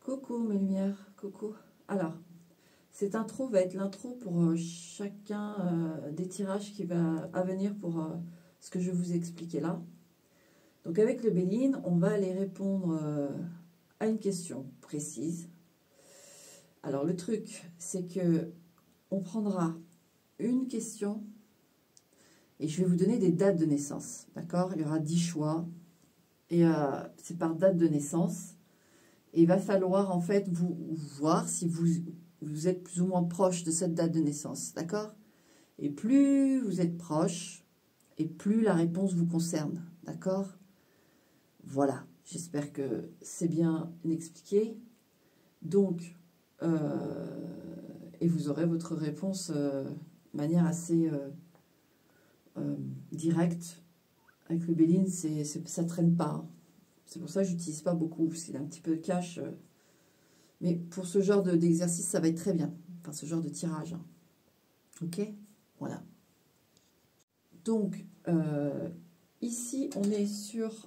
Coucou mes lumières, coucou. Alors, cette intro va être l'intro pour chacun des tirages qui va à venir pour ce que je vais vous expliquer là. Donc avec le Béline, on va aller répondre à une question précise. Alors le truc, c'est que on prendra une question et je vais vous donner des dates de naissance. D'accord? Il y aura 10 choix et c'est par date de naissance. Et il va falloir en fait vous voir si vous êtes plus ou moins proche de cette date de naissance, d'accord? Et plus vous êtes proche, et plus la réponse vous concerne, d'accord? Voilà, j'espère que c'est bien expliqué. Donc, et vous aurez votre réponse de manière assez directe. Avec le Béline, ça ne traîne pas, hein. C'est pour ça que je n'utilise pas beaucoup, parce qu'il est un petit peu cash. Mais pour ce genre d'exercice, ça va être très bien. Enfin, ce genre de tirage. Hein. Ok? Voilà. Donc, ici, on est sur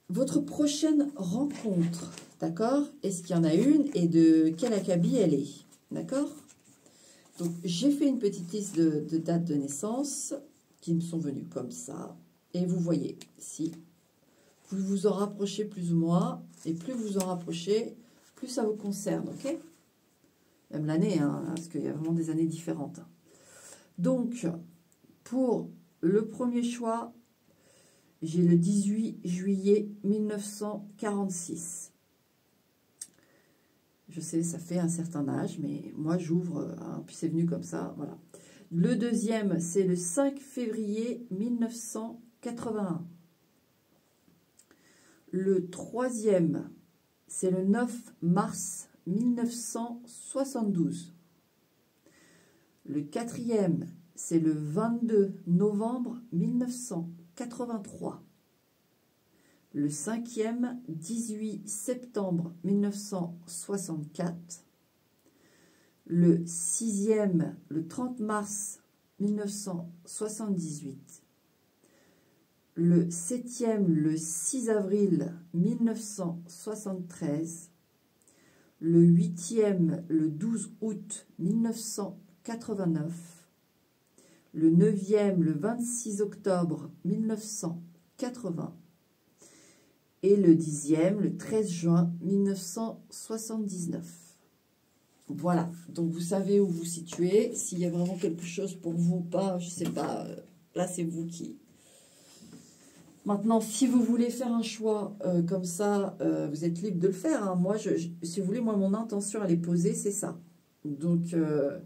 votre prochaine rencontre. D'accord? Est-ce qu'il y en a une et de quel acabit elle est? D'accord? Donc, j'ai fait une petite liste de dates de naissance qui me sont venues comme ça. Et vous voyez, si vous vous en rapprochez plus ou moins, et plus vous en rapprochez, plus ça vous concerne, ok? Même l'année, hein, parce qu'il y a vraiment des années différentes. Donc, pour le premier choix, j'ai le 18 juillet 1946. Je sais, ça fait un certain âge, mais moi j'ouvre, hein, puis c'est venu comme ça, voilà. Le deuxième, c'est le 5 février 1981. Le troisième, c'est le 9 mars 1972. Le quatrième, c'est le 22 novembre 1983. Le cinquième, 18 septembre 1964. Le sixième, le 30 mars 1978. Le septième, le 6 avril 1973. Le huitième, le 12 août 1989. Le neuvième, le 26 octobre 1980. Et le dixième, le 13 juin 1979. Voilà, donc vous savez où vous situez. S'il y a vraiment quelque chose pour vous ou pas, je ne sais pas. Là, c'est vous qui... Maintenant, si vous voulez faire un choix comme ça, vous êtes libre de le faire. Hein. Moi, si vous voulez, moi, mon intention, elle est posée, c'est ça. Donc, je ne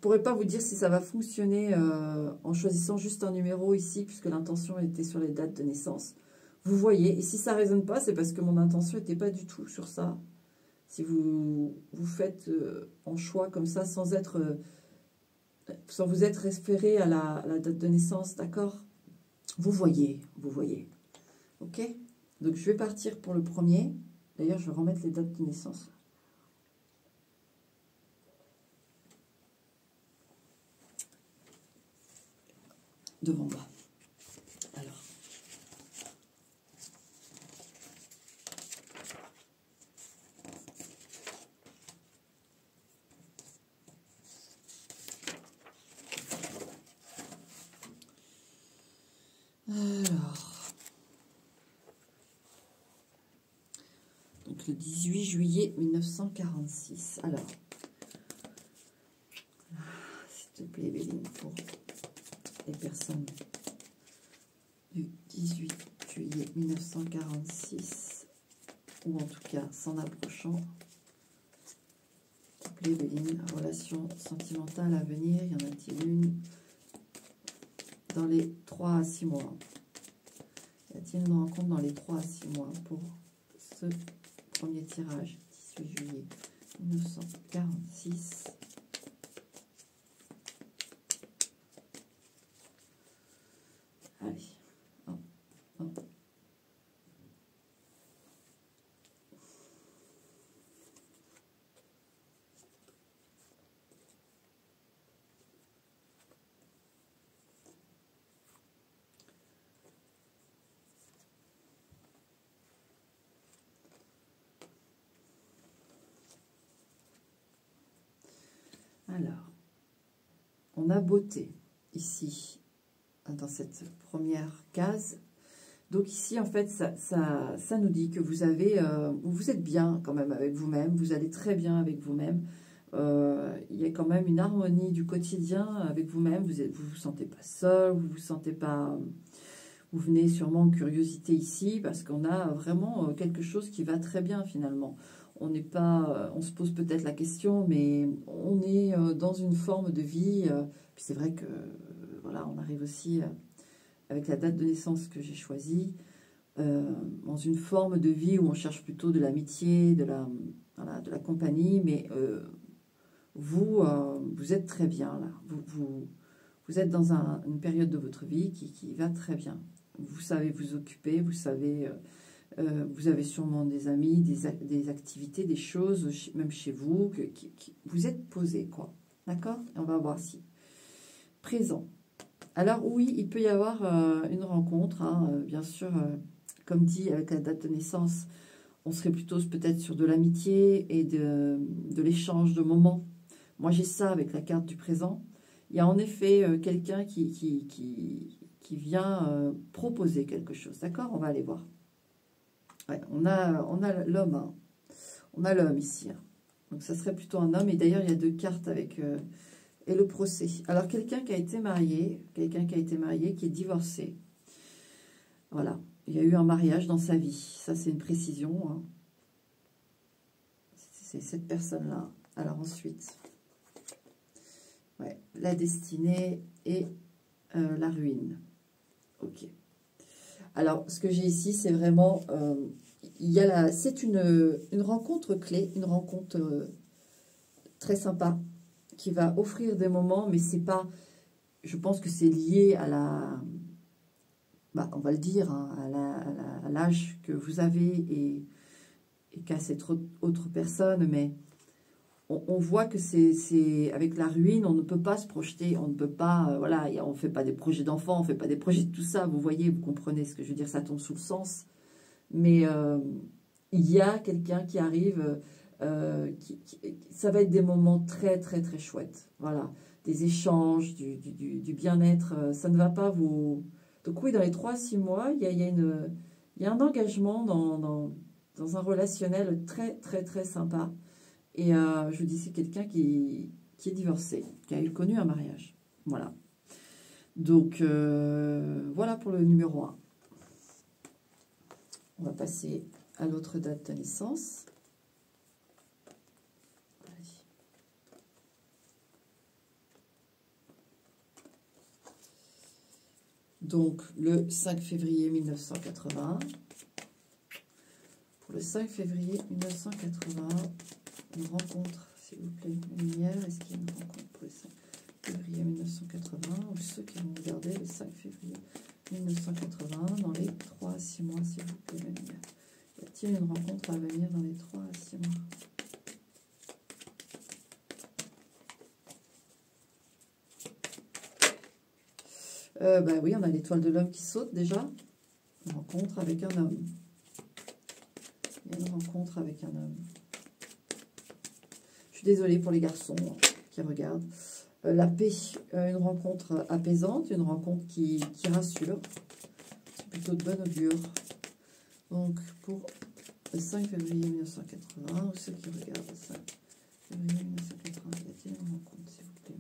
pourrais pas vous dire si ça va fonctionner en choisissant juste un numéro ici, puisque l'intention était sur les dates de naissance. Vous voyez, et si ça ne résonne pas, c'est parce que mon intention n'était pas du tout sur ça. Si vous faites un choix comme ça, sans vous être référé à la date de naissance, d'accord ? Vous voyez. Ok? Donc, je vais partir pour le premier. D'ailleurs, je vais remettre les dates de naissance. Devant moi. Alors. Donc le 18 juillet 1946. Alors, s'il te plaît, Béline, pour les personnes du 18 juillet 1946, ou en tout cas s'en approchant. S'il te plaît, Béline, relation sentimentale à venir, y en a-t-il une dans les 3 à 6 mois? Y a-t-il une rencontre dans les 3 à 6 mois pour ce premier tirage, 18 juillet 1946. Allez, hop, hop. Alors, on a beauté ici, dans cette première case. Donc ici, en fait, ça nous dit que vous avez, vous êtes bien quand même avec vous-même, vous allez très bien avec vous-même. Il y a quand même une harmonie du quotidien avec vous-même. Vous sentez pas seul, vous vous sentez pas... Vous venez sûrement en curiosité ici parce qu'on a vraiment quelque chose qui va très bien finalement. On n'est pas, on se pose peut-être la question, mais on est dans une forme de vie. Puis c'est vrai que voilà, on arrive aussi avec la date de naissance que j'ai choisie, dans une forme de vie où on cherche plutôt de l'amitié, voilà, de la compagnie, mais vous êtes très bien là. Vous êtes dans une période de votre vie qui va très bien. Vous savez vous occuper, vous savez, vous avez sûrement des amis, des activités, des choses, même chez vous, vous êtes posé, quoi. D'accord? On va voir si. Présent. Alors oui, il peut y avoir une rencontre, hein, bien sûr, comme dit avec la date de naissance, on serait plutôt peut-être sur de l'amitié et de l'échange de moments. Moi j'ai ça avec la carte du présent. Il y a en effet quelqu'un qui vient proposer quelque chose, d'accord? On va aller voir. Ouais, on a l'homme, hein. On a l'homme ici, hein. Donc ça serait plutôt un homme, et d'ailleurs il y a 2 cartes avec... et le procès. Alors, quelqu'un qui a été marié, qui est divorcé. Voilà. Il y a eu un mariage dans sa vie. Ça, c'est une précision, hein. C'est cette personne-là. Alors, ensuite, ouais, la destinée et la ruine. Ok. Alors, ce que j'ai ici, c'est vraiment... c'est une rencontre clé, une rencontre très sympa, qui va offrir des moments, mais c'est pas, je pense que c'est lié à la, on va le dire, hein, à l'âge que vous avez et qu'à cette autre personne, mais on voit que c'est avec la ruine, on ne peut pas se projeter, on ne peut pas, voilà, on ne fait pas des projets d'enfants, on ne fait pas des projets de tout ça, vous voyez, vous comprenez ce que je veux dire, ça tombe sous le sens, mais il y a quelqu'un qui arrive... ça va être des moments très très très chouettes, voilà, des échanges, du bien-être, ça ne va pas vous... Donc oui, dans les 3 à 6 mois, il y a un engagement dans un relationnel très très très sympa, et je vous dis, c'est quelqu'un qui est divorcé, qui a connu un mariage, voilà. Donc voilà pour le numéro 1. On va passer à l'autre date de naissance. Donc, le 5 février 1980. Pour le 5 février 1980, une rencontre, s'il vous plaît, la lumière. Est-ce qu'il y a une rencontre pour le 5 février 1980? Ou ceux qui vont regarder le 5 février 1980 dans les 3 à 6 mois, s'il vous plaît, la lumière. Y a-t-il une rencontre à venir dans les 3 à 6 mois? Ben oui, on a l'étoile de l'homme qui saute déjà. Une rencontre avec un homme. Il y a une rencontre avec un homme. Je suis désolée pour les garçons qui regardent. La paix, une rencontre apaisante, une rencontre qui rassure. C'est plutôt de bonne augure. Donc, pour le 5 février 1980, ou ceux qui regardent le 5 février 1980, y a-t-il une rencontre, s'il vous plaît,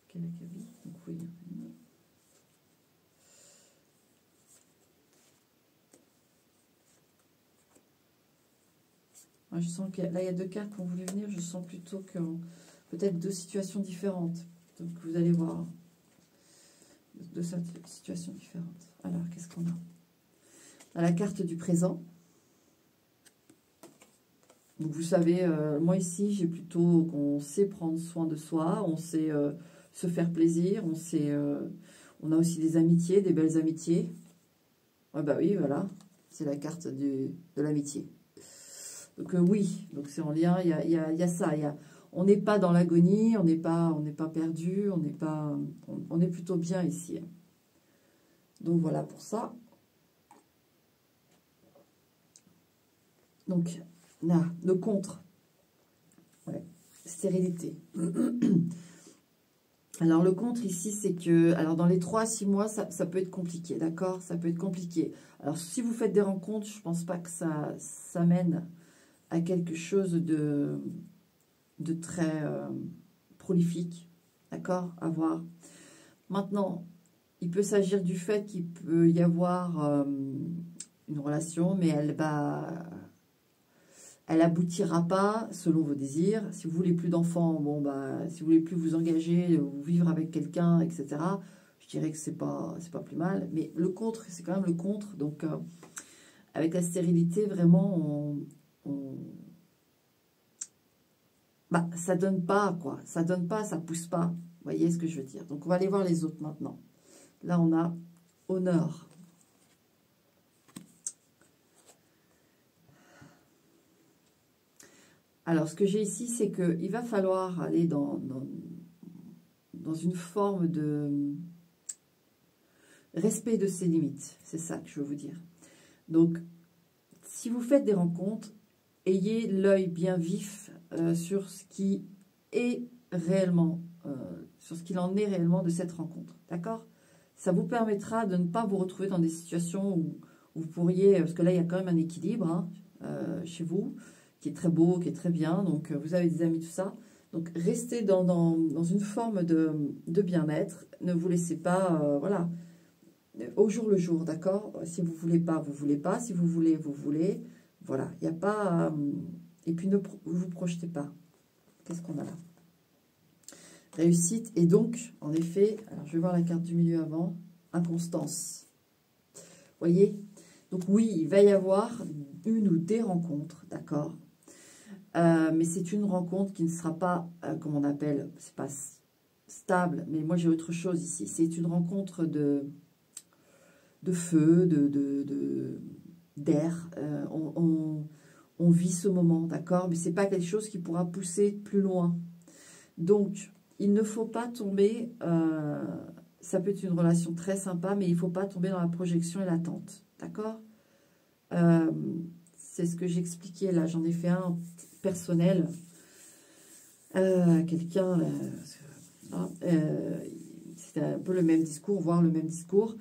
quel acabit? Donc oui, moi, je sens que là, il y a 2 cartes qui ont voulu venir. Je sens plutôt que peut-être 2 situations différentes. Donc, vous allez voir 2 situations différentes. Alors, qu'est-ce qu'on a? On a la carte du présent. Donc, vous savez, moi ici, j'ai plutôt qu'on sait prendre soin de soi, on sait se faire plaisir, on a aussi des amitiés, des belles amitiés. Ah bah oui, voilà, c'est la carte de l'amitié. Donc oui, donc c'est en lien, il y a ça, on n'est pas dans l'agonie, on n'est pas perdu, on est plutôt bien ici. Donc voilà pour ça. Donc là, le contre. Ouais. stérilité. Alors, le contre ici, c'est que... Alors, dans les 3 à 6 mois, ça peut être compliqué, d'accord? Ça peut être compliqué. Alors, si vous faites des rencontres, je ne pense pas que ça mène à quelque chose de très prolifique, d'accord? À voir. Maintenant, il peut s'agir du fait qu'il peut y avoir une relation, mais elle aboutira pas selon vos désirs. Si vous voulez plus d'enfants, bon bah, si vous voulez plus vous engager ou vivre avec quelqu'un, etc. Je dirais que c'est pas plus mal. Mais le contre, c'est quand même le contre. Donc avec la stérilité, vraiment, bah, ça donne pas quoi. Ça donne pas, ça pousse pas. Vous voyez ce que je veux dire. Donc on va aller voir les autres maintenant. Là on a honneur. Alors, ce que j'ai ici, c'est qu'il va falloir aller dans une forme de respect de ses limites. C'est ça que je veux vous dire. Donc, si vous faites des rencontres, ayez l'œil bien vif sur ce qui est réellement, sur ce qu'il en est réellement de cette rencontre. D'accord? Ça vous permettra de ne pas vous retrouver dans des situations où vous pourriez, parce que là, il y a quand même un équilibre hein, chez vous, qui est très beau, qui est très bien, donc vous avez des amis, tout ça. Donc, restez dans une forme de bien-être. Ne vous laissez pas, voilà, au jour le jour, d'accord? Si vous voulez pas, vous voulez pas. Si vous voulez, vous voulez. Voilà, il n'y a pas... et puis, ne vous projetez pas. Qu'est-ce qu'on a là? Réussite. Et donc, en effet, alors je vais voir la carte du milieu avant. Inconstance. Vous voyez? Donc, oui, il va y avoir une ou des rencontres, d'accord? Mais c'est une rencontre qui ne sera pas, comme on appelle, c'est pas stable, mais moi j'ai autre chose ici. C'est une rencontre de feu, d'air. On vit ce moment, d'accord? Mais c'est pas quelque chose qui pourra pousser plus loin. Donc, il ne faut pas tomber, ça peut être une relation très sympa, mais il ne faut pas tomber dans la projection et l'attente, d'accord? C'est ce que j'expliquais là, j'en ai fait un personnel. Quelqu'un, c'était un peu le même discours, voire le même discours,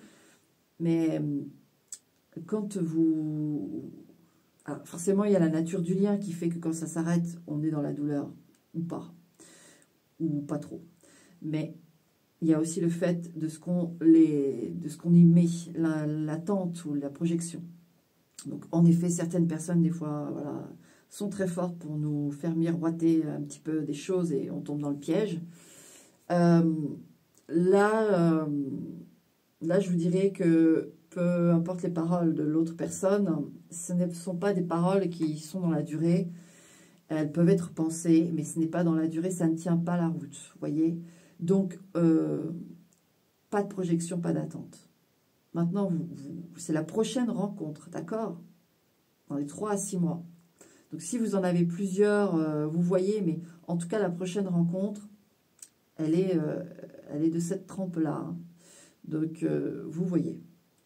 mais quand vous... Alors forcément, il y a la nature du lien qui fait que quand ça s'arrête, on est dans la douleur, ou pas trop. Mais il y a aussi le fait de ce qu'on y met, l'attente ou la projection. Donc, en effet, certaines personnes, des fois, voilà, sont très fortes pour nous faire miroiter un petit peu des choses et on tombe dans le piège. Là, je vous dirais que peu importe les paroles de l'autre personne, ce ne sont pas des paroles qui sont dans la durée. Elles peuvent être pensées, mais ce n'est pas dans la durée, ça ne tient pas la route, vous voyez. Donc, pas de projection, pas d'attente. Maintenant, c'est la prochaine rencontre, d'accord? Dans les 3 à 6 mois. Donc, si vous en avez plusieurs, vous voyez, mais en tout cas, la prochaine rencontre, elle est de cette trempe-là. Hein. Donc, vous voyez,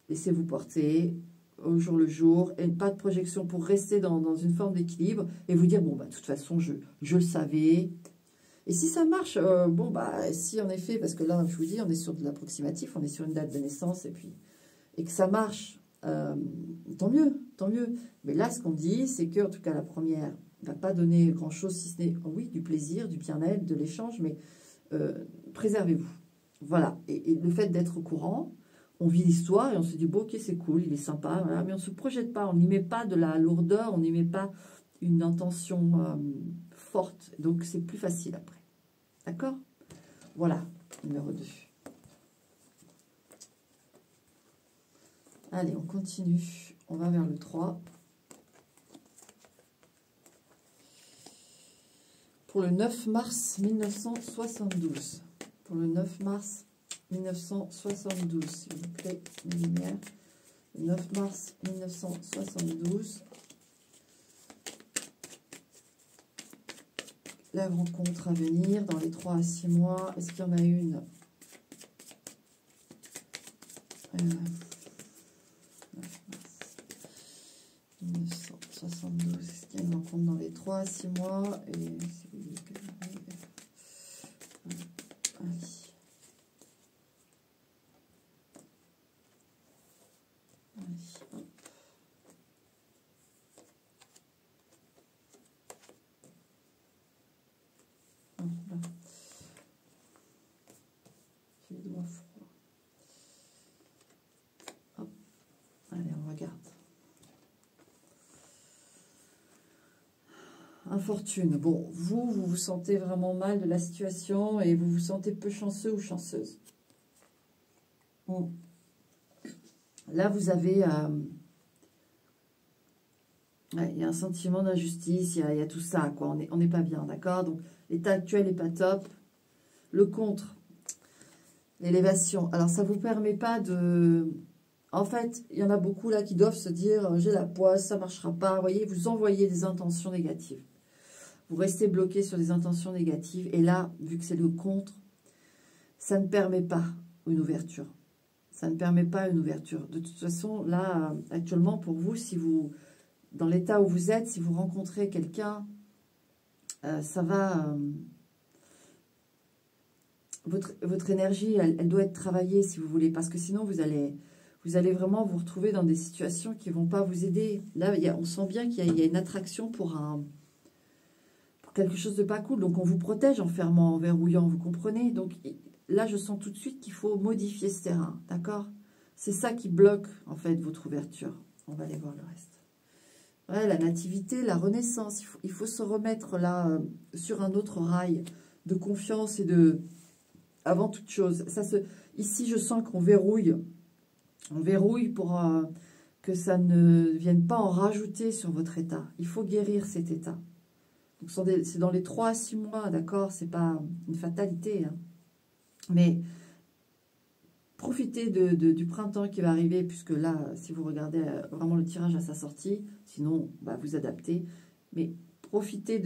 laissez-vous porter au jour le jour, et pas de projection pour rester dans une forme d'équilibre, et vous dire, bon, bah, de toute façon, je le savais. Et si ça marche, bon, bah, si en effet, parce que là, je vous dis, on est sur de l'approximatif, on est sur une date de naissance, et que ça marche, tant mieux, tant mieux. Mais là, ce qu'on dit, c'est que, en tout cas, la première ne va pas donner grand-chose, si ce n'est, oui, du plaisir, du bien-être, de l'échange, mais préservez-vous. Voilà. Et le fait d'être au courant, on vit l'histoire et on se dit, bon, ok, c'est cool, il est sympa, voilà, mais on ne se projette pas, on n'y met pas de la lourdeur, on n'y met pas une intention forte. Donc, c'est plus facile après. D'accord? Voilà, numéro 2. Allez, on continue. On va vers le 3. Pour le 9 mars 1972. Pour le 9 mars 1972, s'il vous plaît, mes lumières. Le 9 mars 1972. La rencontre à venir dans les 3 à 6 mois. Est-ce qu'il y en a une 9 mars 1972. Est-ce qu'il y a une rencontre dans les 3 à 6 mois? Et si vous voulez que Quel est moins froid. Hop. Allez, on regarde. Infortune. Bon, vous vous sentez vraiment mal de la situation et vous vous sentez peu chanceux ou chanceuse. Bon. Là, vous avez... il y a un sentiment d'injustice, il y a tout ça, quoi. On n'est pas bien, d'accord? Donc, l'état actuel n'est pas top. Le contre, l'élévation. Alors, ça ne vous permet pas de... En fait, il y en a beaucoup là qui doivent se dire « j'ai la poisse, ça ne marchera pas ». Vous voyez, vous envoyez des intentions négatives. Vous restez bloqué sur des intentions négatives. Et là, vu que c'est le contre, ça ne permet pas une ouverture. Ça ne permet pas une ouverture. De toute façon, là, actuellement, pour vous, si vous... Dans l'état où vous êtes, si vous rencontrez quelqu'un, ça va... votre énergie, elle doit être travaillée, si vous voulez. Parce que sinon, vous allez vraiment vous retrouver dans des situations qui ne vont pas vous aider. Là, on sent bien qu'il y a une attraction pour quelque chose de pas cool. Donc, on vous protège en fermant, en verrouillant, vous comprenez? Donc, là, je sens tout de suite qu'il faut modifier ce terrain, d'accord? C'est ça qui bloque, en fait, votre ouverture. On va aller voir le reste. Ouais, la nativité, la renaissance. Il faut se remettre là sur un autre rail de confiance et de... Avant toute chose. Ici, je sens qu'on verrouille. On verrouille pour que ça ne vienne pas en rajouter sur votre état. Il faut guérir cet état. C'est dans les 3 à 6 mois, d'accord? C'est pas une fatalité. Hein. Mais profitez du printemps qui va arriver, puisque là, si vous regardez vraiment le tirage à sa sortie, sinon, bah, vous adaptez. Mais profitez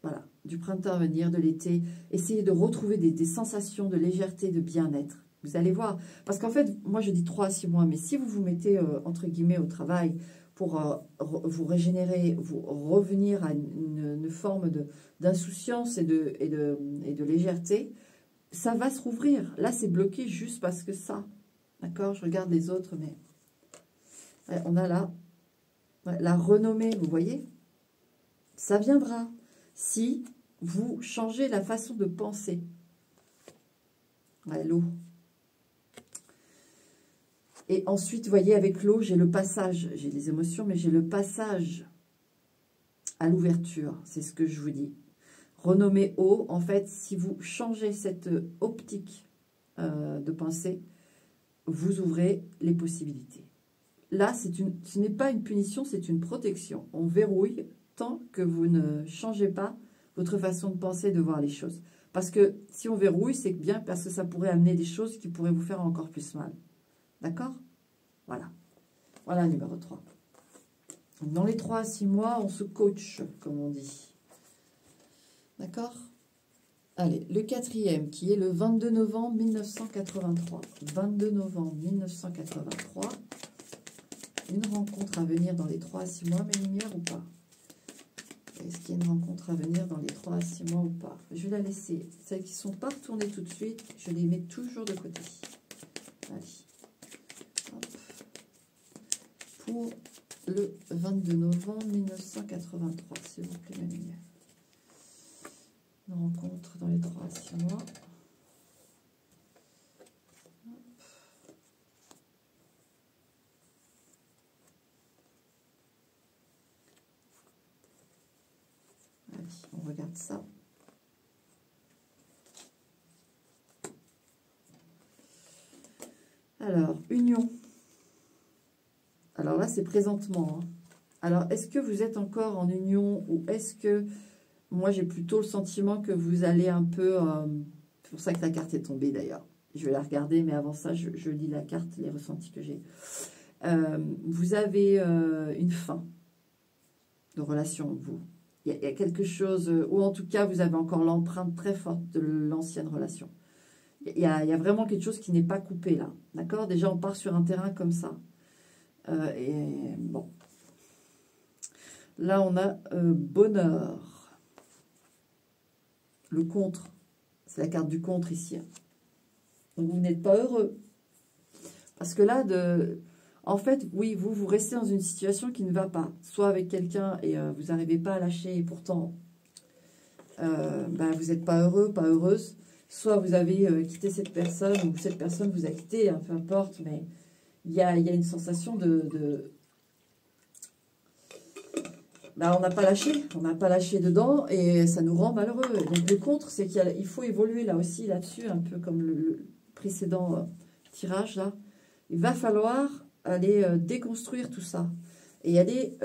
voilà, du printemps à venir, de l'été. Essayez de retrouver des sensations de légèreté, de bien-être. Vous allez voir. Parce qu'en fait, moi, je dis 3 à 6 mois. Mais si vous vous mettez, entre guillemets, au travail pour vous régénérer, vous revenir à une forme d'insouciance et de légèreté, ça va se rouvrir. Là, c'est bloqué juste parce que ça. D'accord? Je regarde les autres, mais... Ouais, on a là la renommée, vous voyez? Ça viendra si vous changez la façon de penser. Ouais, l'eau. Et ensuite, vous voyez, avec l'eau, j'ai le passage. J'ai les émotions, mais j'ai le passage à l'ouverture. C'est ce que je vous dis. Renommée eau, en fait, si vous changez cette optique de pensée, vous ouvrez les possibilités. Là, ce n'est pas une punition, c'est une protection. On verrouille tant que vous ne changez pas votre façon de penser, de voir les choses. Parce que si on verrouille, c'est bien parce que ça pourrait amener des choses qui pourraient vous faire encore plus mal. D'accord? Voilà. Voilà, numéro 3. Dans les 3 à 6 mois, on se coach, comme on dit. D'accord? Allez, le 4e, qui est le 22 novembre 1983. 22 novembre 1983. Une rencontre à venir dans les 3 à 6 mois, mes lumières ou pas? Est-ce qu'il y a une rencontre à venir dans les 3 à 6 mois ou pas? Je vais la laisser. Celles qui ne sont pas retournées tout de suite, je les mets toujours de côté. Allez. Hop. Pour le 22 novembre 1983, s'il vous plaît, ma lumière. Une rencontre dans les 3 à 6 mois. Allez, on regarde ça. Alors, union. Alors là, c'est présentement. Hein. Alors, est-ce que vous êtes encore en union ou est-ce que... Moi, j'ai plutôt le sentiment que vous allez un peu... c'est pour ça que la carte est tombée, d'ailleurs. Je vais la regarder, mais avant ça, je lis la carte, les ressentis que j'ai. Vous avez une fin de relation, vous. Il y a quelque chose... ou en tout cas, vous avez encore l'empreinte très forte de l'ancienne relation. Il y a vraiment quelque chose qui n'est pas coupé, là. D'accord? Déjà, on part sur un terrain comme ça. Et bon. Là, on a bonheur. Le contre. C'est la carte du contre ici. Donc, vous n'êtes pas heureux. Parce que là, en fait, oui, vous restez dans une situation qui ne va pas. Soit avec quelqu'un et vous n'arrivez pas à lâcher et pourtant, vous n'êtes pas heureux, pas heureuse. Soit vous avez quitté cette personne, ou cette personne vous a quitté, hein, peu importe, mais il y a une sensation bah, on n'a pas lâché dedans et ça nous rend malheureux. Donc le contre, c'est qu'il faut évoluer là aussi, là-dessus, un peu comme le précédent tirage là. Il va falloir aller déconstruire tout ça et aller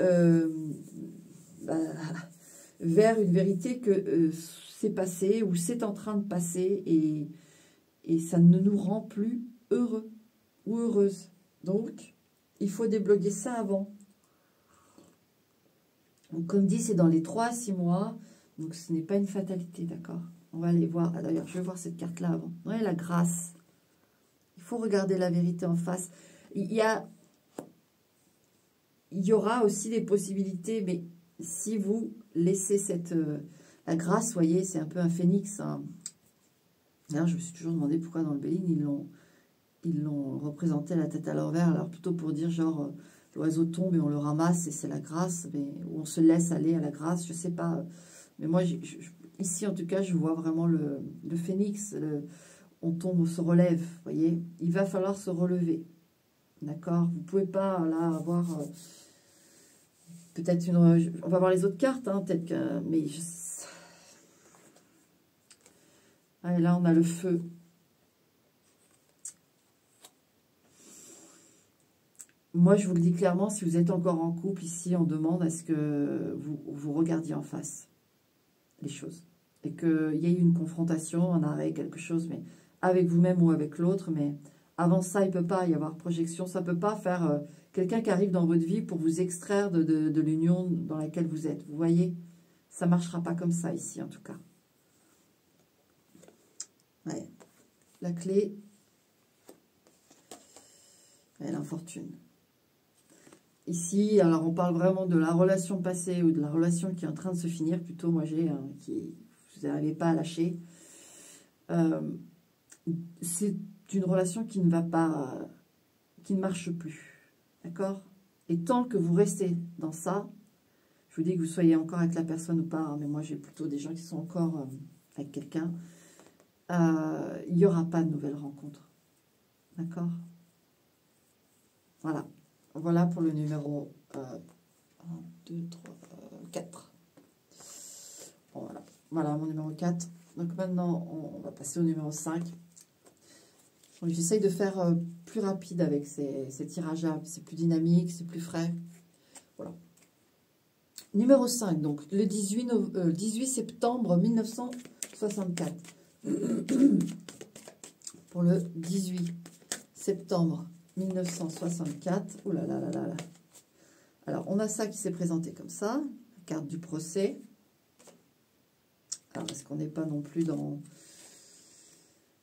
bah, vers une vérité que c'est passé ou c'est en train de passer et ça ne nous rend plus heureux ou heureuse. Donc, il faut débloquer ça avant. Donc, comme dit, c'est dans les 3 à 6 mois. Donc, ce n'est pas une fatalité, d'accord? On va aller voir. Ah, d'ailleurs, je vais voir cette carte-là avant. Ouais, la grâce. Il faut regarder la vérité en face. Il y aura aussi des possibilités, mais si vous laissez la grâce, vous voyez, c'est un peu un phénix. Hein. D'ailleurs, je me suis toujours demandé pourquoi dans le Béline, ils l'ont représenté la tête à l'envers. Alors, plutôt pour dire genre... l'oiseau tombe et on le ramasse et c'est la grâce, mais on se laisse aller à la grâce, je ne sais pas. Mais moi, ici, en tout cas, je vois vraiment le phénix. On tombe, on se relève, vous voyez. Il va falloir se relever, d'accord? Vous ne pouvez pas, là, avoir... peut-être une... On va voir les autres cartes, hein, peut-être que... Mais... Ah, et là, on a le feu. Moi, je vous le dis clairement, si vous êtes encore en couple, ici, on demande à ce que vous regardiez en face les choses. Et qu'il y ait une confrontation, un arrêt, quelque chose, mais avec vous-même ou avec l'autre. Mais avant ça, il ne peut pas y avoir projection. Ça ne peut pas faire quelqu'un qui arrive dans votre vie pour vous extraire de l'union dans laquelle vous êtes. Vous voyez, ça ne marchera pas comme ça ici, en tout cas. Ouais. La clé et l'infortune. Ici, alors on parle vraiment de la relation passée ou de la relation qui est en train de se finir. Plutôt, moi j'ai, qui vous n'arrivez pas à lâcher. C'est une relation qui ne va pas, qui ne marche plus. D'accord? Et tant que vous restez dans ça, je vous dis que vous soyez encore avec la personne ou pas, hein, mais moi j'ai plutôt des gens qui sont encore avec quelqu'un, il n'y aura pas de nouvelle rencontre. D'accord? Voilà. Voilà pour le numéro 1, 2, 3, 4. Bon, voilà. Voilà mon numéro 4. Donc maintenant, on va passer au numéro 5. J'essaye de faire plus rapide avec ces tirages-là. C'est plus dynamique, c'est plus frais. Voilà. Numéro 5, donc le 18 septembre 1964. Pour le 18 septembre 1964. Ouh là là là là là. Alors, on a ça qui s'est présenté comme ça. La carte du procès. Alors, est-ce qu'on n'est pas non plus dans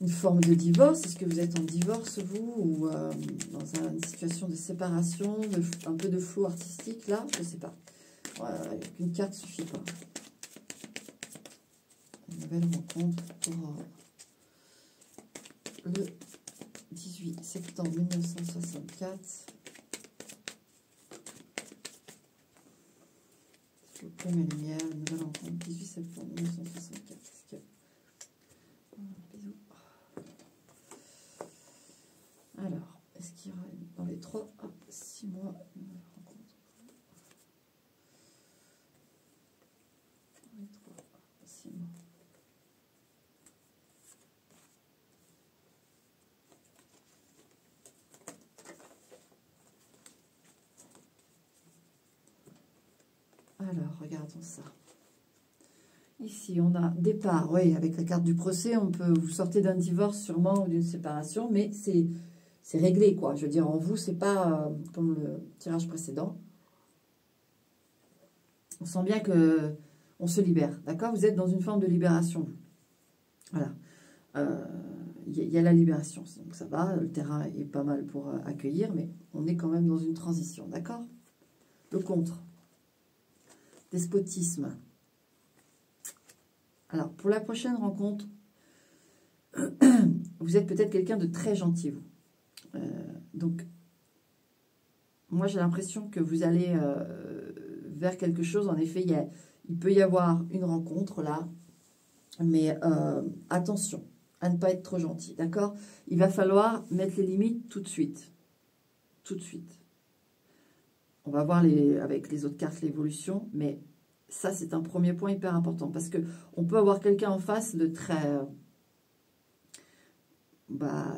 une forme de divorce? Est-ce que vous êtes en divorce, vous? Ou dans une situation de séparation, un peu de flou artistique, là? Je ne sais pas. Une carte ne suffit pas. Une nouvelle rencontre pour le 18 septembre 1964. S'il vous plaît, ma lumière, une nouvelle rencontre, 18 septembre 1964. Est-ce que... Bisous. Alors, est-ce qu'il y aura dans les 3 à 6 mois une nouvelle rencontre? Dans les 3 à 6 mois. Alors, regardons ça. Ici, on a départ. Oui, avec la carte du procès, on peut vous sortir d'un divorce sûrement ou d'une séparation, mais c'est réglé, quoi. Je veux dire, en vous, c'est pas comme le tirage précédent. On sent bien que on se libère, d'accord? Vous êtes dans une forme de libération, vous. Voilà. Il y a la libération, donc ça va. Le terrain est pas mal pour accueillir, mais on est quand même dans une transition, d'accord? Le contre. Despotisme. Alors, pour la prochaine rencontre, vous êtes peut-être quelqu'un de très gentil, vous. Donc, moi, j'ai l'impression que vous allez vers quelque chose. En effet, il peut y avoir une rencontre, là. Mais attention. à ne pas être trop gentil, d'accord? Il va falloir mettre les limites tout de suite. Tout de suite. On va voir avec les autres cartes l'évolution, mais ça, c'est un premier point hyper important, parce qu'on peut avoir quelqu'un en face de très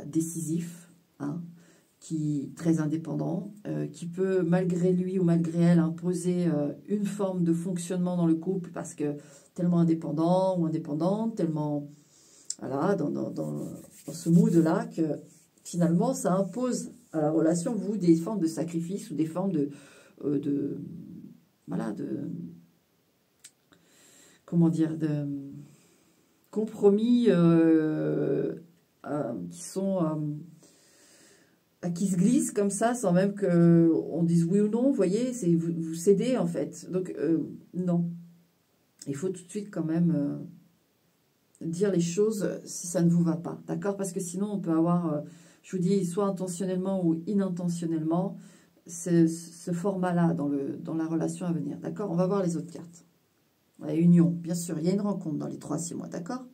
décisif, hein, très indépendant, qui peut, malgré lui ou malgré elle, imposer une forme de fonctionnement dans le couple, parce que tellement indépendant ou indépendante, tellement... Voilà, dans ce mood-là, que finalement, ça impose à la relation, vous, des formes de sacrifice ou des formes de comment dire, de compromis qui se glissent comme ça, sans même qu'on dise oui ou non, vous voyez, vous cédez en fait. Donc, non. Il faut tout de suite quand même... dire les choses si ça ne vous va pas, d'accord? Parce que sinon, on peut avoir, je vous dis, soit intentionnellement ou inintentionnellement, ce format-là dans la relation à venir, d'accord? On va voir les autres cartes. Ouais, union, bien sûr, il y a une rencontre dans les 3 à 6 mois, d'accord?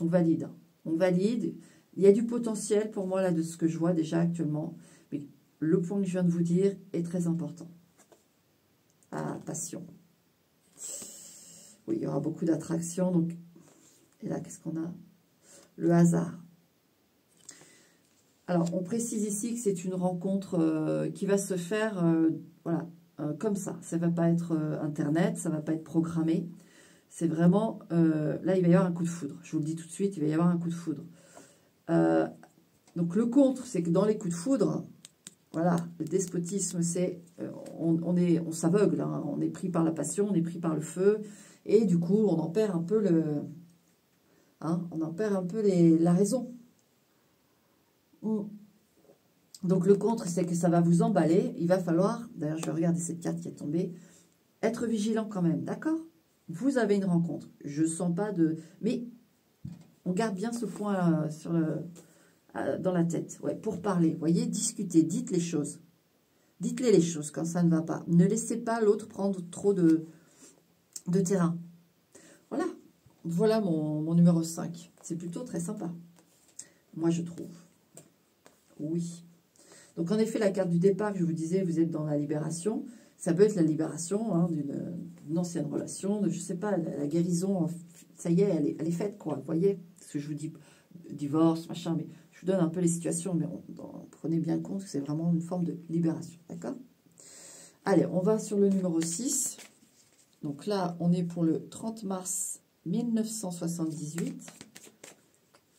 On valide, hein. On valide. Il y a du potentiel pour moi, là, de ce que je vois déjà actuellement, mais le point que je viens de vous dire est très important. Ah, passion. Oui, il y aura beaucoup d'attraction. Donc, et là, qu'est-ce qu'on a? Le hasard. Alors, on précise ici que c'est une rencontre qui va se faire voilà, comme ça. Ça ne va pas être Internet, ça ne va pas être programmé. C'est vraiment... là, il va y avoir un coup de foudre. Je vous le dis tout de suite, il va y avoir un coup de foudre. Donc, le contre, c'est que dans les coups de foudre, voilà, le despotisme, c'est... on s'aveugle, hein, on est pris par la passion, on est pris par le feu... Et du coup, on en perd un peu on en perd un peu la raison. Donc, le contre, c'est que ça va vous emballer. Il va falloir, d'ailleurs, je vais regarder cette carte qui est tombée, être vigilant quand même, d'accord? Vous avez une rencontre. Je ne sens pas de... Mais on garde bien ce point dans la tête. Ouais, pour parler, vous voyez, discuter, dites les choses. Dites-les les choses quand ça ne va pas. Ne laissez pas l'autre prendre trop de terrain. Voilà mon numéro 5. C'est plutôt très sympa. Moi, je trouve. Oui. Donc, en effet, la carte du départ, je vous disais, vous êtes dans la libération. Ça peut être la libération hein, d'une ancienne relation, je ne sais pas, la guérison, ça y est, elle est faite, quoi. Vous voyez, ce que je vous dis, divorce, machin, mais je vous donne un peu les situations, mais prenez bien compte que c'est vraiment une forme de libération, d'accord? Allez, on va sur le numéro 6. Donc là, on est pour le 30 mars 1978.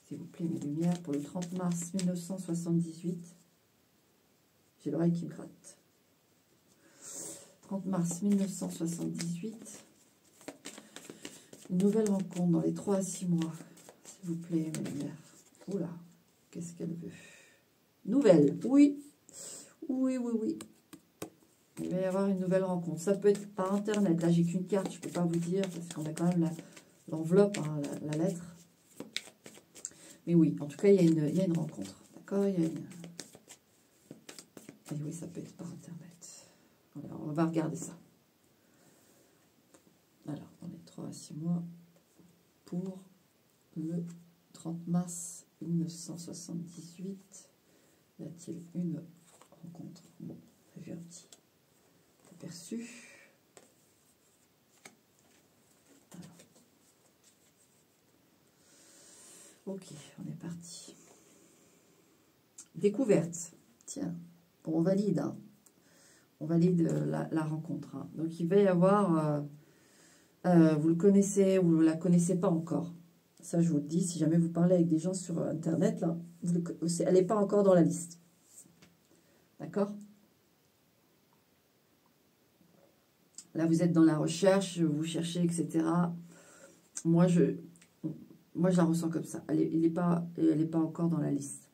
S'il vous plaît, mes lumières, pour le 30 mars 1978. J'ai l'oreille qui me gratte. 30 mars 1978. Une nouvelle rencontre dans les 3 à 6 mois. S'il vous plaît, mes lumières. Oula, qu'est-ce qu'elle veut? Nouvelle, oui. Oui, oui, oui. Il va y avoir une nouvelle rencontre. Ça peut être par Internet. Là, j'ai qu'une carte, je ne peux pas vous dire, parce qu'on a quand même l'enveloppe, hein, la lettre. Mais oui, en tout cas, il y a une rencontre. D'accord? Et oui, ça peut être par Internet. Alors, on va regarder ça. Alors, dans les 3 à 6 mois, pour le 30 mars 1978, y a-t-il une rencontre? Bon, j'ai vu un petit aperçu. Alors. Ok, on est parti. Découverte. Tiens, bon, on valide. Hein. On valide la rencontre. Hein. Donc, il va y avoir... vous le connaissez ou vous ne la connaissez pas encore. Ça, je vous le dis, si jamais vous parlez avec des gens sur Internet, là, elle n'est pas encore dans la liste. D'accord? Là, vous êtes dans la recherche, vous cherchez, etc. Moi, je la ressens comme ça. Elle n'est pas encore dans la liste.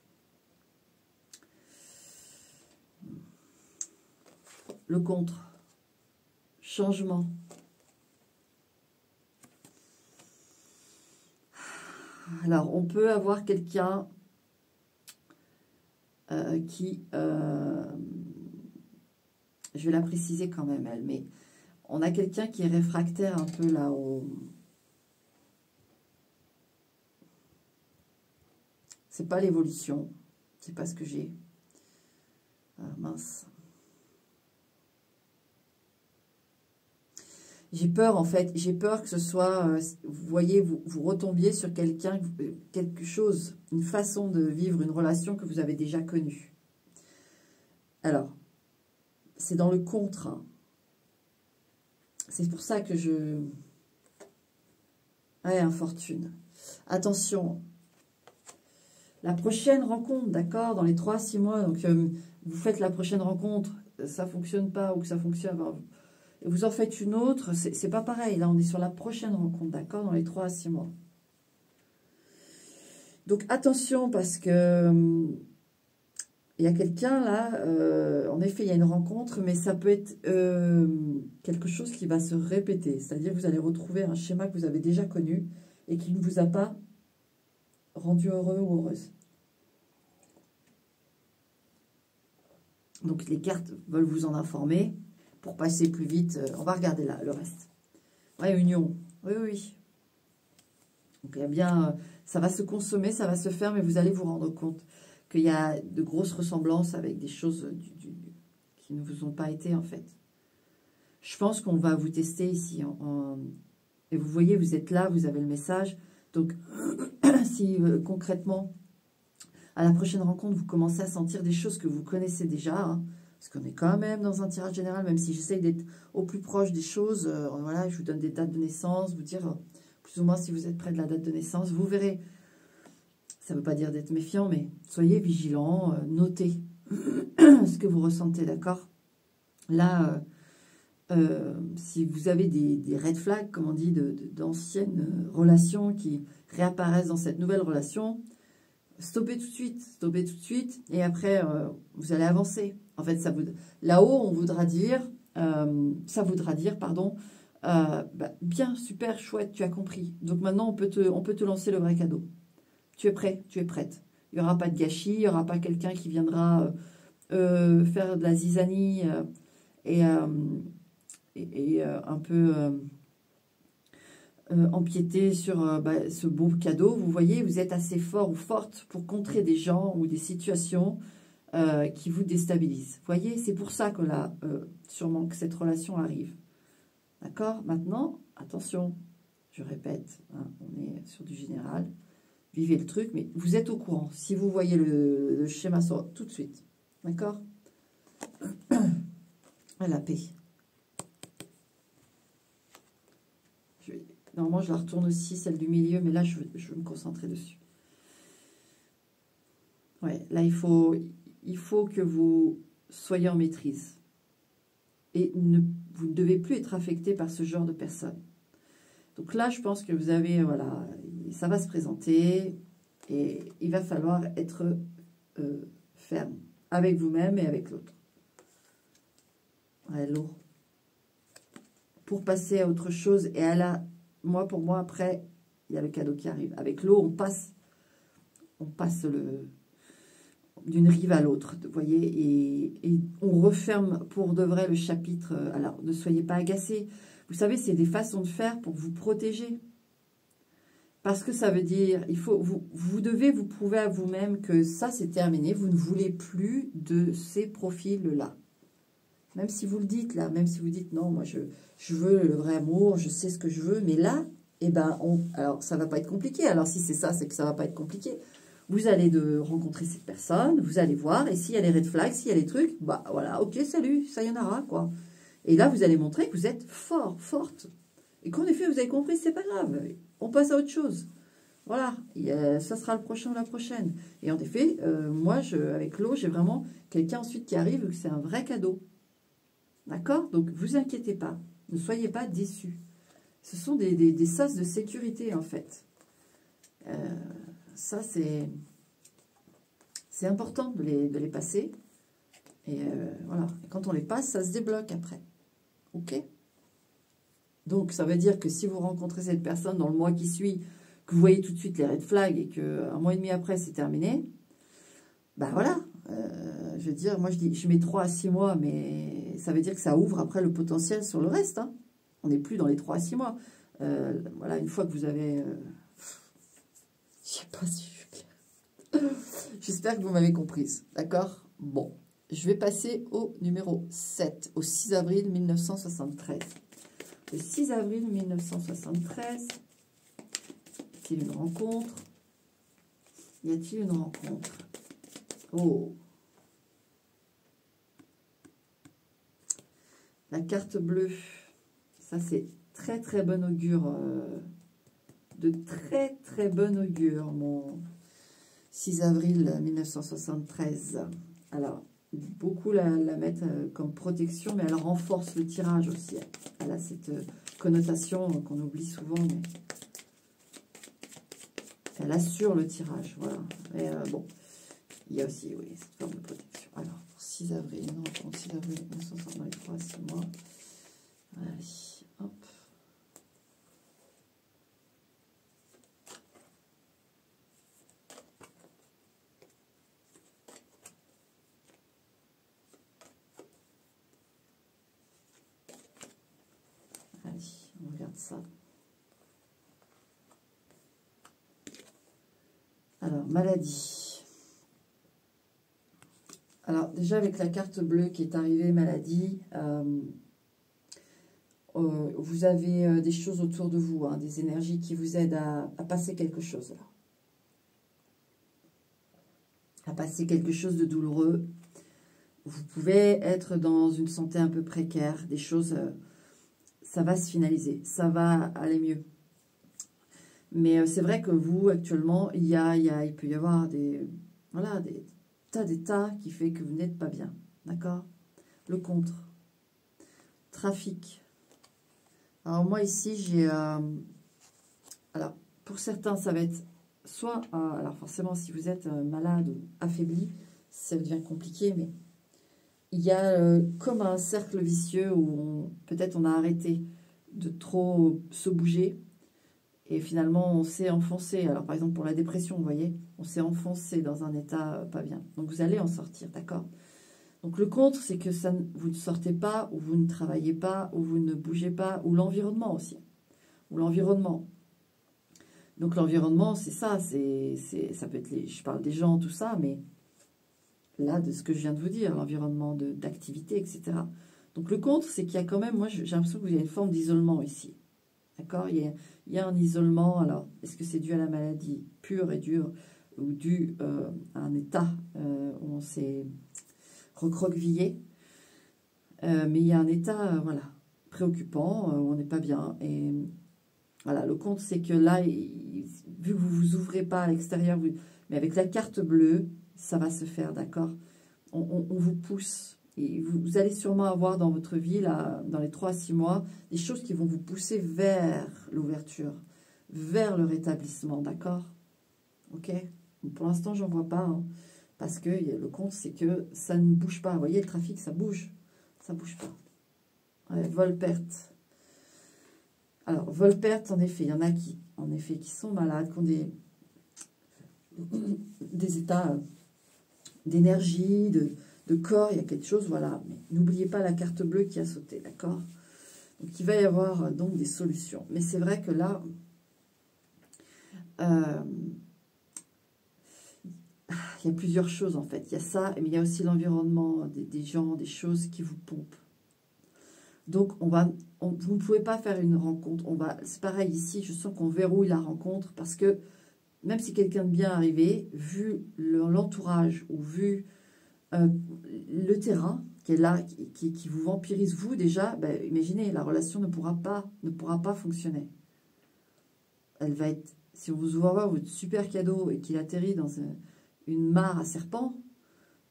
Le contre. Changement. Alors, on peut avoir quelqu'un qui... je vais la préciser quand même, elle, mais on a quelqu'un qui est réfractaire un peu là C'est pas l'évolution. C'est pas ce que j'ai. Ah, mince. J'ai peur, en fait. J'ai peur que ce soit... vous voyez, vous retombiez sur quelqu'un, quelque chose, une façon de vivre une relation que vous avez déjà connue. Alors, c'est dans le contre. Hein. C'est pour ça que je... Ouais, infortune. Attention. La prochaine rencontre, d'accord, dans les 3 à 6 mois, donc vous faites la prochaine rencontre, ça ne fonctionne pas ou que ça fonctionne, et vous en faites une autre, c'est pas pareil. Là, on est sur la prochaine rencontre, d'accord, dans les 3 à 6 mois. Donc, attention, parce que il y a quelqu'un là, en effet, il y a une rencontre, mais ça peut être quelque chose qui va se répéter. C'est-à-dire que vous allez retrouver un schéma que vous avez déjà connu et qui ne vous a pas rendu heureux ou heureuse. Donc, les cartes veulent vous en informer. Pour passer plus vite, on va regarder là le reste. Ouais, union. Oui, oui. Donc, il y a bien, ça va se consommer, ça va se faire, mais vous allez vous rendre compte qu'il y a de grosses ressemblances avec des choses qui ne vous ont pas été, en fait. Je pense qu'on va vous tester ici. Et vous voyez, vous êtes là, vous avez le message. Donc, si concrètement, à la prochaine rencontre, vous commencez à sentir des choses que vous connaissez déjà, hein, parce qu'on est quand même dans un tirage général, même si j'essaye d'être au plus proche des choses. Voilà, je vous donne des dates de naissance, vous dire plus ou moins si vous êtes près de la date de naissance. Vous verrez, ça ne veut pas dire d'être méfiant, mais soyez vigilants, notez ce que vous ressentez, d'accord? Là, si vous avez des red flags, comme on dit, d'anciennes relations qui réapparaissent dans cette nouvelle relation, stoppez tout de suite, et après, vous allez avancer. En fait, là-haut, on voudra dire, ça voudra dire, pardon, bien, super, chouette, tu as compris. Donc maintenant, on peut te lancer le vrai cadeau. Tu es prêt, tu es prête. Il n'y aura pas de gâchis, il n'y aura pas quelqu'un qui viendra faire de la zizanie et un peu empiéter sur ce beau cadeau. Vous voyez, vous êtes assez fort ou forte pour contrer des gens ou des situations qui vous déstabilisent. Vous voyez, c'est pour ça que là, sûrement que cette relation arrive. D'accord? Maintenant, attention, je répète, hein, on est sur du général. Vivez le truc, mais vous êtes au courant. Si vous voyez le schéma tout de suite. D'accord? La paix. Normalement, je la retourne aussi, celle du milieu, mais là, je veux me concentrer dessus. Ouais, là, il faut que vous soyez en maîtrise. Et vous ne devez plus être affecté par ce genre de personnes. Donc là, je pense que vous avez, voilà, ça va se présenter et il va falloir être ferme avec vous-même et avec l'autre. Ouais, l'eau. Pour passer à autre chose et à la... Pour moi, après, il y a le cadeau qui arrive. Avec l'eau, on passe d'une rive à l'autre, vous voyez, et on referme pour de vrai le chapitre. Alors, ne soyez pas agacés. Vous savez, c'est des façons de faire pour vous protéger. Parce que ça veut dire, vous devez vous prouver à vous-même que ça, c'est terminé. Vous ne voulez plus de ces profils-là. Même si vous le dites, là, même si vous dites, non, moi, je veux le vrai amour, je sais ce que je veux. Mais là, eh ben, alors, ça ne va pas être compliqué. Alors, si c'est ça, c'est que ça ne va pas être compliqué. Vous allez rencontrer cette personne, vous allez voir, et s'il y a les red flags, s'il y a les trucs, bah voilà, ok, salut, ça y en aura, quoi. Et là, vous allez montrer que vous êtes fort, forte. Et qu'en effet, vous avez compris, c'est pas grave, on passe à autre chose. Voilà, ça sera le prochain ou la prochaine. Et en effet, moi, avec l'eau, j'ai vraiment quelqu'un ensuite qui arrive, c'est un vrai cadeau. D'accord? Donc, vous inquiétez pas, ne soyez pas déçus. Ce sont des sas de sécurité, en fait. Ça, c'est important de les passer. Et voilà. Et quand on les passe, ça se débloque après. OK? Donc, ça veut dire que si vous rencontrez cette personne dans le mois qui suit, que vous voyez tout de suite les red flags et qu'un mois et demi après, c'est terminé, ben voilà. Je veux dire, moi, je mets 3 à 6 mois, mais ça veut dire que ça ouvre après le potentiel sur le reste. Hein. On n'est plus dans les 3 à 6 mois. Voilà, une fois que vous avez... je sais pas si je suis claire. J'espère que vous m'avez comprise. D'accord? Bon, je vais passer au numéro 7, au 6 avril 1973. Le 6 avril 1973, y a-t-il une rencontre? Y a-t-il une rencontre? Oh! La carte bleue, ça c'est très très bon augure, de très très bon augure, mon 6 avril 1973. Alors, beaucoup la mettent comme protection, mais elle renforce le tirage aussi. Elle a cette connotation qu'on oublie souvent, mais elle assure le tirage, voilà. Mais bon, il y a aussi, oui, cette forme de protection. Alors, pour 6 avril, non, pour 6 avril 1973, 6 mois. Allez, hop. Allez, on regarde ça. Alors, maladie. Alors, déjà avec la carte bleue qui est arrivée, maladie, vous avez des choses autour de vous, hein, des énergies qui vous aident à passer quelque chose. Là. À passer quelque chose de douloureux. Vous pouvez être dans une santé un peu précaire, des choses, ça va se finaliser, ça va aller mieux. Mais c'est vrai que vous, actuellement, il peut y avoir des tas d'états qui fait que vous n'êtes pas bien. D'accord? Le contre. Trafic. Alors moi ici, j'ai... alors, pour certains, ça va être soit... alors forcément, si vous êtes malade ou affaibli, ça devient compliqué, mais il y a comme un cercle vicieux où peut-être on a arrêté de trop se bouger et finalement on s'est enfoncé. Alors par exemple pour la dépression, vous voyez, on s'est enfoncé dans un état pas bien. Donc vous allez en sortir, d'accord? Donc le contre, c'est que vous ne sortez pas, ou vous ne travaillez pas, ou vous ne bougez pas, ou l'environnement aussi. Ou l'environnement. Donc l'environnement, c'est ça, ça peut être, je parle des gens, tout ça, mais là, de ce que je viens de vous dire, l'environnement d'activité, etc. Donc le contre, c'est qu'il y a quand même, moi j'ai l'impression qu'il y a une forme d'isolement ici. D'accord? Il y a un isolement, alors, est-ce que c'est dû à la maladie pure et dure, ou dû à un état où on s'est recroquevillé, mais il y a un état, voilà, préoccupant, où on n'est pas bien, et voilà, le compte, c'est que là, vu que vous vous ouvrez pas à l'extérieur, mais avec la carte bleue, ça va se faire, d'accord? On vous pousse, et vous allez sûrement avoir dans votre vie, là, dans les 3 à 6 mois, des choses qui vont vous pousser vers l'ouverture, vers le rétablissement, d'accord? Ok? Pour l'instant, j'en vois pas, hein. Parce que le compte, c'est que ça ne bouge pas. Vous voyez, le trafic, ça bouge. Ça ne bouge pas. Ouais, vol-perte. Alors, vol-perte, en effet, il y en a qui sont malades, qui ont des états d'énergie, de corps. Il y a quelque chose, voilà. Mais n'oubliez pas la carte bleue qui a sauté, d'accord? Donc, il va y avoir donc des solutions. Mais c'est vrai que là... il y a plusieurs choses en fait. Il y a ça, mais il y a aussi l'environnement, des gens, des choses qui vous pompent. Donc, vous ne pouvez pas faire une rencontre. C'est pareil ici, je sens qu'on verrouille la rencontre parce que même si quelqu'un de bien arrivé, vu l'entourage ou vu le terrain qui est là, qui vous vampirise vous déjà, ben, imaginez, la relation ne pourra pas fonctionner. Elle va être, si on vous envoie votre super cadeau et qu'il atterrit dans une mare à serpents,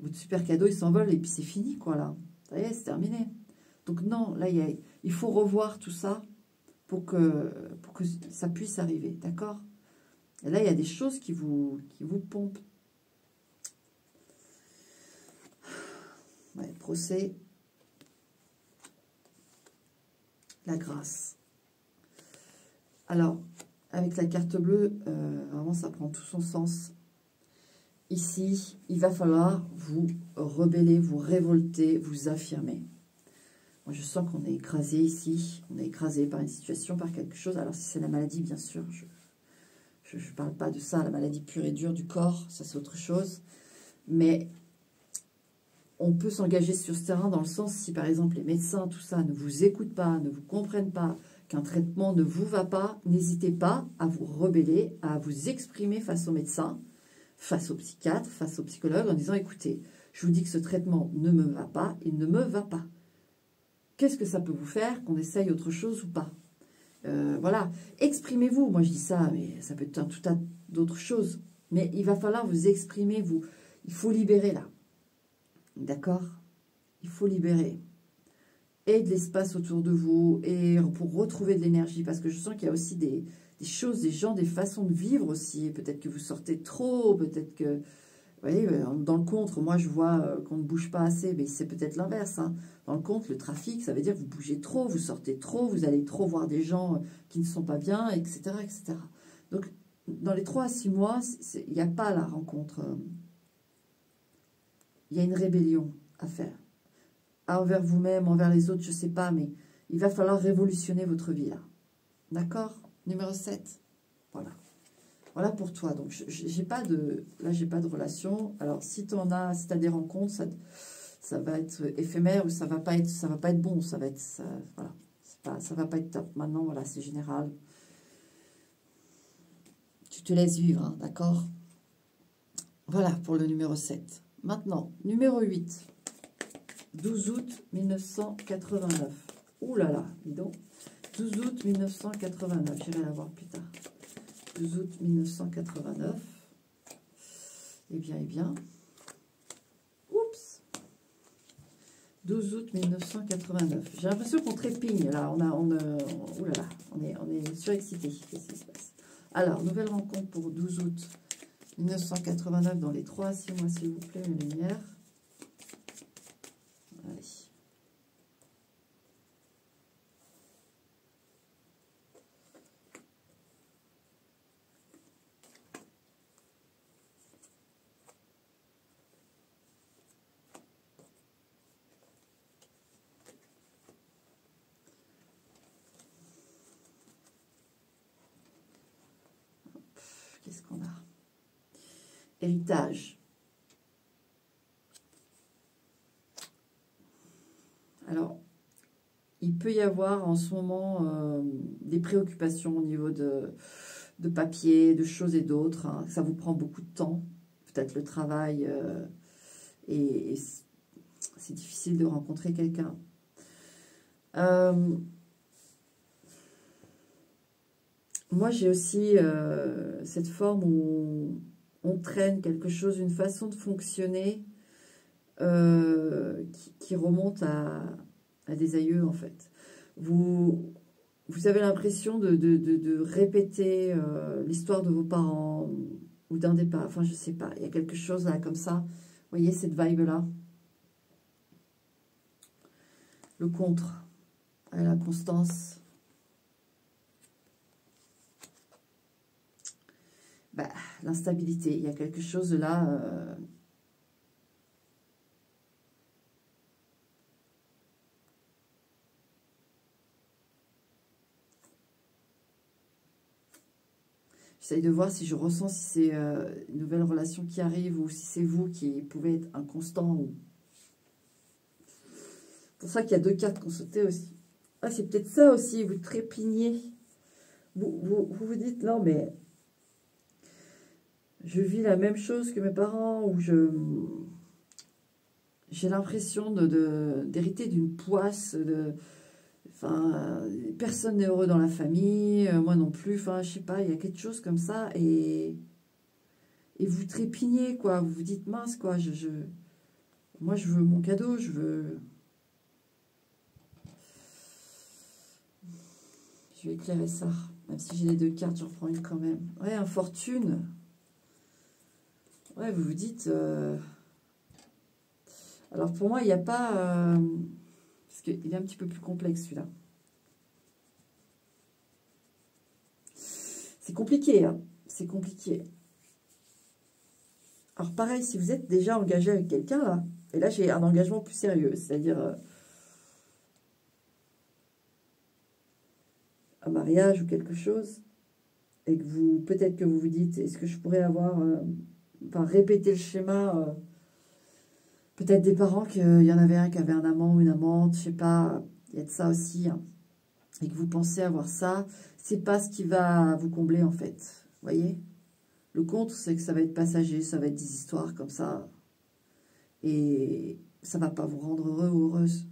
votre super cadeau il s'envole et puis c'est fini quoi là. Ça y est, c'est terminé. Donc non, là il faut revoir tout ça pour que ça puisse arriver, d'accord? Et là il y a des choses qui vous pompent. Ouais, procès, la grâce. Alors, avec la carte bleue, vraiment ça prend tout son sens. Ici, il va falloir vous rebeller, vous révolter, vous affirmer. Moi, je sens qu'on est écrasé ici. On est écrasé par une situation, par quelque chose. Alors, si c'est la maladie, bien sûr, je ne parle pas de ça, la maladie pure et dure du corps, ça c'est autre chose. Mais on peut s'engager sur ce terrain dans le sens, si par exemple les médecins, tout ça, ne vous écoutent pas, ne vous comprennent pas, qu'un traitement ne vous va pas, n'hésitez pas à vous rebeller, à vous exprimer face aux médecins, face aux psychiatres, face aux psychologues, en disant, écoutez, je vous dis que ce traitement ne me va pas, il ne me va pas. Qu'est-ce que ça peut vous faire, qu'on essaye autre chose ou pas? Voilà, exprimez-vous. Moi, je dis ça, mais ça peut être un tout tas d'autres choses. Mais il va falloir vous exprimer, vous. Il faut libérer, là. D'accord? Il faut libérer. Et de l'espace autour de vous, et pour retrouver de l'énergie. Parce que je sens qu'il y a aussi des choses, des gens, des façons de vivre aussi. Peut-être que vous sortez trop, peut-être que... Vous voyez, dans le contre, moi, je vois qu'on ne bouge pas assez, mais c'est peut-être l'inverse. Hein. Dans le contre, le trafic, ça veut dire que vous bougez trop, vous sortez trop, vous allez trop voir des gens qui ne sont pas bien, etc. etc. Donc, dans les 3 à 6 mois, il n'y a pas la rencontre. Il y a une rébellion à faire. Envers vous-même, envers les autres, je ne sais pas, mais il va falloir révolutionner votre vie, là. D'accord? Numéro 7. Voilà. Voilà pour toi. Donc, j'ai pas de relation. Alors, si tu en as, si tu as des rencontres, ça va être éphémère ou ça va pas être bon. Ça va être, voilà. Ça va pas être top. Maintenant, voilà, c'est général. Tu te laisses vivre, hein, d'accord? Voilà pour le numéro 7. Maintenant, numéro 8. 12 août 1989. Ouh là là, dis donc. 12 août 1989. J'irai la voir plus tard. 12 août 1989. Eh bien. Oups. 12 août 1989. J'ai l'impression qu'on trépigne, là. Ouh là là, on est surexcité. Qu'est-ce qui se passe? Alors, nouvelle rencontre pour 12 août 1989 dans les 3 à 6 mois, s'il vous plaît, mes lumières. Allez. Qu'est-ce qu'on a? Héritage. Alors, il peut y avoir en ce moment des préoccupations au niveau de papier, de choses et d'autres. Hein. Ça vous prend beaucoup de temps. Peut-être le travail et c'est difficile de rencontrer quelqu'un. Moi, j'ai aussi cette forme où on traîne quelque chose, une façon de fonctionner qui remonte à des aïeux, en fait. Vous avez l'impression de répéter l'histoire de vos parents ou d'un des parents. Enfin, je sais pas. Il y a quelque chose là, comme ça. Vous voyez cette vibe-là? Le contre. La constance. Bah, l'instabilité. Il y a quelque chose là... J'essaye de voir si je ressens si c'est une nouvelle relation qui arrive ou si c'est vous qui pouvez être inconstant. Ou... C'est pour ça qu'il y a 2 cartes qui ont sauté aussi. Ah, c'est peut-être ça aussi, vous trépignez. Vous dites, non mais... Je vis la même chose que mes parents ou j'ai l'impression d'hériter d'une poisse. Enfin, personne n'est heureux dans la famille, moi non plus. Enfin, je sais pas, il y a quelque chose comme ça et vous trépignez, quoi. Vous vous dites, mince, quoi, moi, je veux mon cadeau, je veux... Je vais éclairer ça. Même si j'ai les 2 cartes, j'en prends une quand même. Ouais, infortune. Ouais, vous vous dites... Alors, pour moi, il n'y a pas... Parce qu'il est un petit peu plus complexe, celui-là. C'est compliqué, hein. C'est compliqué. Alors, pareil, si vous êtes déjà engagé avec quelqu'un, là... Et là, j'ai un engagement plus sérieux. C'est-à-dire... un mariage ou quelque chose. et que vous, peut-être que vous vous dites, est-ce que je pourrais avoir, enfin, répéter le schéma, peut-être des parents qu'il y en avait un qui avait un amant ou une amante, je sais pas, il y a de ça aussi, hein, et que vous pensez avoir ça, c'est pas ce qui va vous combler en fait, vous voyez. Le contre, c'est que ça va être passager, ça va être des histoires comme ça, et ça va pas vous rendre heureux ou heureuse.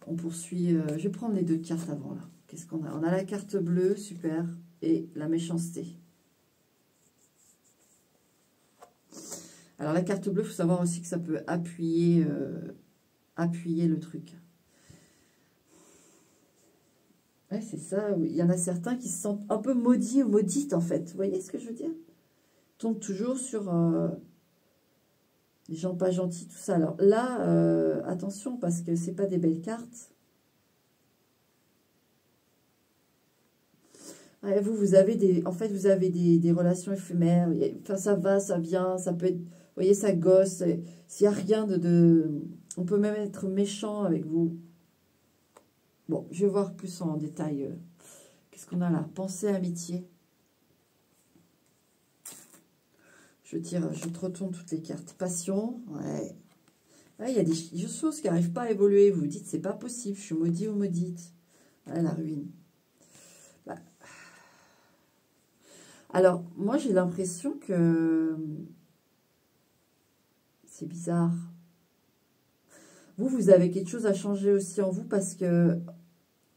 On poursuit, je vais prendre les deux cartes avant là. Qu'est-ce qu'on a? On a la carte bleue, super, et la méchanceté. Alors la carte bleue, il faut savoir aussi que ça peut appuyer le truc. Ouais, c'est ça, il y en a certains qui se sentent un peu maudits ou maudites en fait. Vous voyez ce que je veux dire? Tombe toujours sur les gens pas gentils, tout ça. Alors là, attention, parce que c'est pas des belles cartes. Ouais, vous avez des, en fait, vous avez des relations éphémères. Enfin, ça va, ça vient, ça peut être, vous voyez, ça gosse. S'il n'y a rien on peut même être méchant avec vous. Bon, je vais voir plus en détail. Qu'est-ce qu'on a là? Pensée, amitié. Je te retourne toutes les cartes. Passion, ouais. Ouais, il y a des choses qui n'arrivent pas à évoluer. Vous vous dites, c'est pas possible, je suis maudit ou maudite. Ouais, la ruine. Bah. Alors, moi, j'ai l'impression que c'est bizarre. Vous avez quelque chose à changer aussi en vous parce que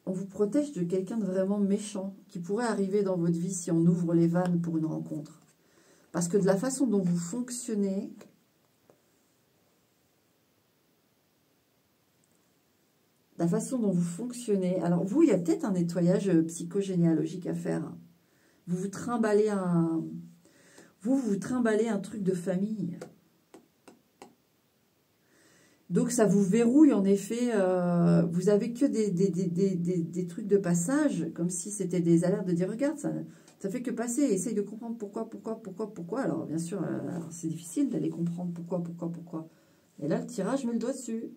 on vous protège de quelqu'un de vraiment méchant qui pourrait arriver dans votre vie si on ouvre les vannes pour une rencontre. Parce que de la façon dont vous fonctionnez, alors vous, il y a peut-être un nettoyage psychogénéalogique à faire. Vous trimballez un truc de famille. Donc, ça vous verrouille, en effet. Vous avez que des trucs de passage, comme si c'était des alertes de dire, regarde, ça fait que passer, essaye de comprendre pourquoi. Alors, bien sûr, c'est difficile d'aller comprendre pourquoi. Et là, le tirage met le doigt dessus.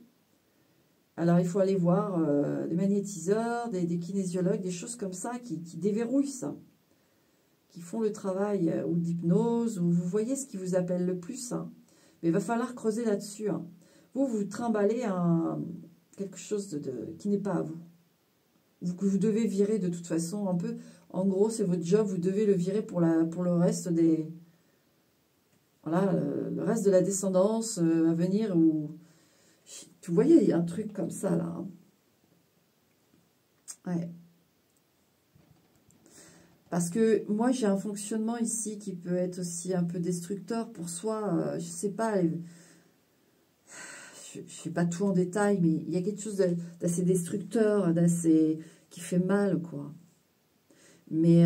Alors, il faut aller voir des magnétiseurs, des kinésiologues, des choses comme ça qui déverrouillent ça, qui font le travail, ou d'hypnose, ou vous voyez ce qui vous appelle le plus. Hein. Mais il va falloir creuser là-dessus. Hein. Vous trimballez quelque chose qui n'est pas à vous. Que vous devez virer de toute façon un peu. En gros, c'est votre job, vous devez le virer pour le reste des... Voilà, le reste de la descendance à venir. Vous voyez, il y a un truc comme ça, là. Hein. Ouais. Parce que moi, j'ai un fonctionnement ici qui peut être aussi un peu destructeur pour soi. Je ne sais pas... Je ne sais pas tout en détail, mais il y a quelque chose d'assez destructeur, qui fait mal, quoi. Mais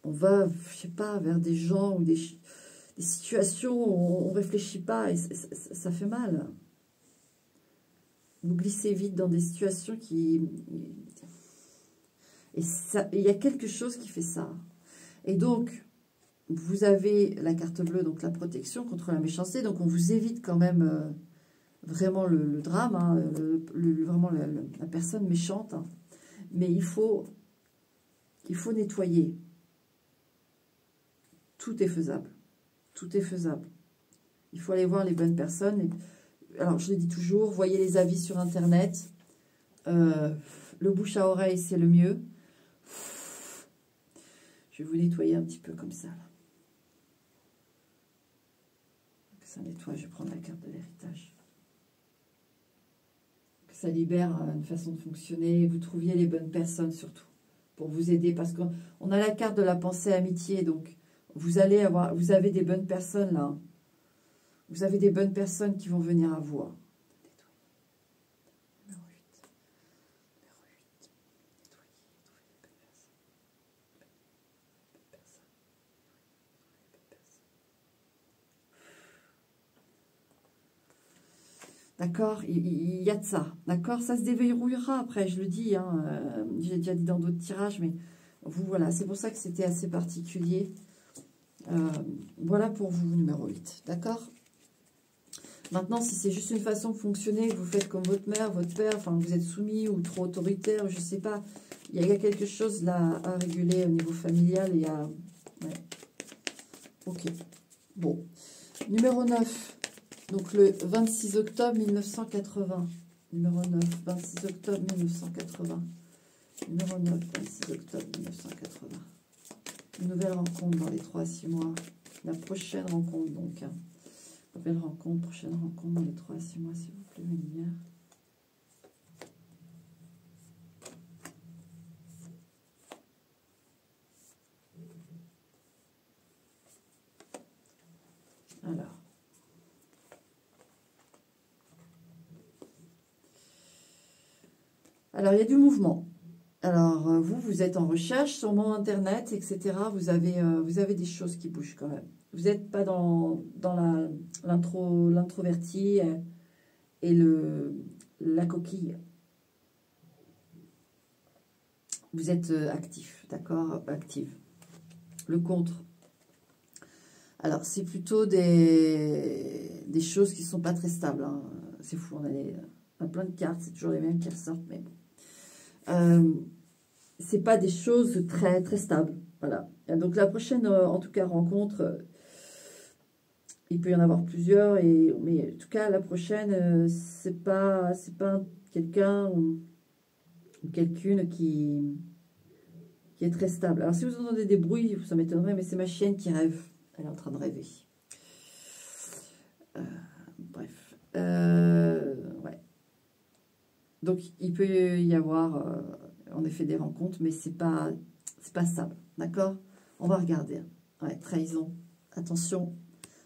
on va, je sais pas, vers des gens ou des situations où on ne réfléchit pas et ça fait mal. Vous glissez vite dans des situations qui... Et il y a quelque chose qui fait ça. Et donc, vous avez la carte bleue, donc la protection contre la méchanceté. Donc, on vous évite quand même... vraiment le drame, hein, vraiment la personne méchante. Hein. Mais il faut nettoyer. Tout est faisable. Tout est faisable. Il faut aller voir les bonnes personnes. Alors, je le dis toujours, voyez les avis sur Internet. Le bouche à oreille, c'est le mieux. Je vais vous nettoyer un petit peu comme ça. Là. Ça nettoie, je vais prendre la carte de l'héritage. Ça libère une façon de fonctionner. Vous trouviez les bonnes personnes surtout pour vous aider. Parce qu'on a la carte de la pensée amitié. Donc, vous avez des bonnes personnes là. Vous avez des bonnes personnes qui vont venir à vous. Hein. Numéro 8. D'accord, il y a de ça. D'accord, ça se déverrouillera après, je le dis. Hein, j'ai déjà dit dans d'autres tirages, mais vous, voilà. C'est pour ça que c'était assez particulier. Voilà pour vous, numéro 8. D'accord. Maintenant, si c'est juste une façon de fonctionner, vous faites comme votre mère, votre père, enfin, vous êtes soumis ou trop autoritaire, je ne sais pas. Il y a quelque chose là à réguler au niveau familial. Il y a... Ouais. Ok. Bon. Numéro 9. Donc le 26 octobre 1980. Numéro 9, 26 octobre 1980. Numéro 9, 26 octobre 1980. Une nouvelle rencontre dans les 3 à 6 mois. La prochaine rencontre, donc. Hein. Nouvelle rencontre, prochaine rencontre dans les 3 à 6 mois, s'il vous plaît, mes lumières. Alors, il y a du mouvement. Alors, vous êtes en recherche, sûrement Internet, etc. Vous avez des choses qui bougent quand même. Vous n'êtes pas dans l'introverti et la coquille. Vous êtes actif, d'accord? Active. Le contre. Alors, c'est plutôt des choses qui ne sont pas très stables. Hein. C'est fou, on a plein de cartes, c'est toujours les mêmes qui ressortent, mais bon. C'est pas des choses très, très stables. Voilà. Donc, la prochaine, en tout cas, rencontre, il peut y en avoir plusieurs, mais en tout cas, la prochaine, c'est pas quelqu'un ou quelqu'une qui est très stable. Alors, si vous entendez des bruits, ça m'étonnerait, mais c'est ma chienne qui rêve. Elle est en train de rêver. Bref. Ouais. Donc, il peut y avoir, en effet, des rencontres, mais c'est pas stable. D'accord? On va regarder. Ouais, trahison. Attention.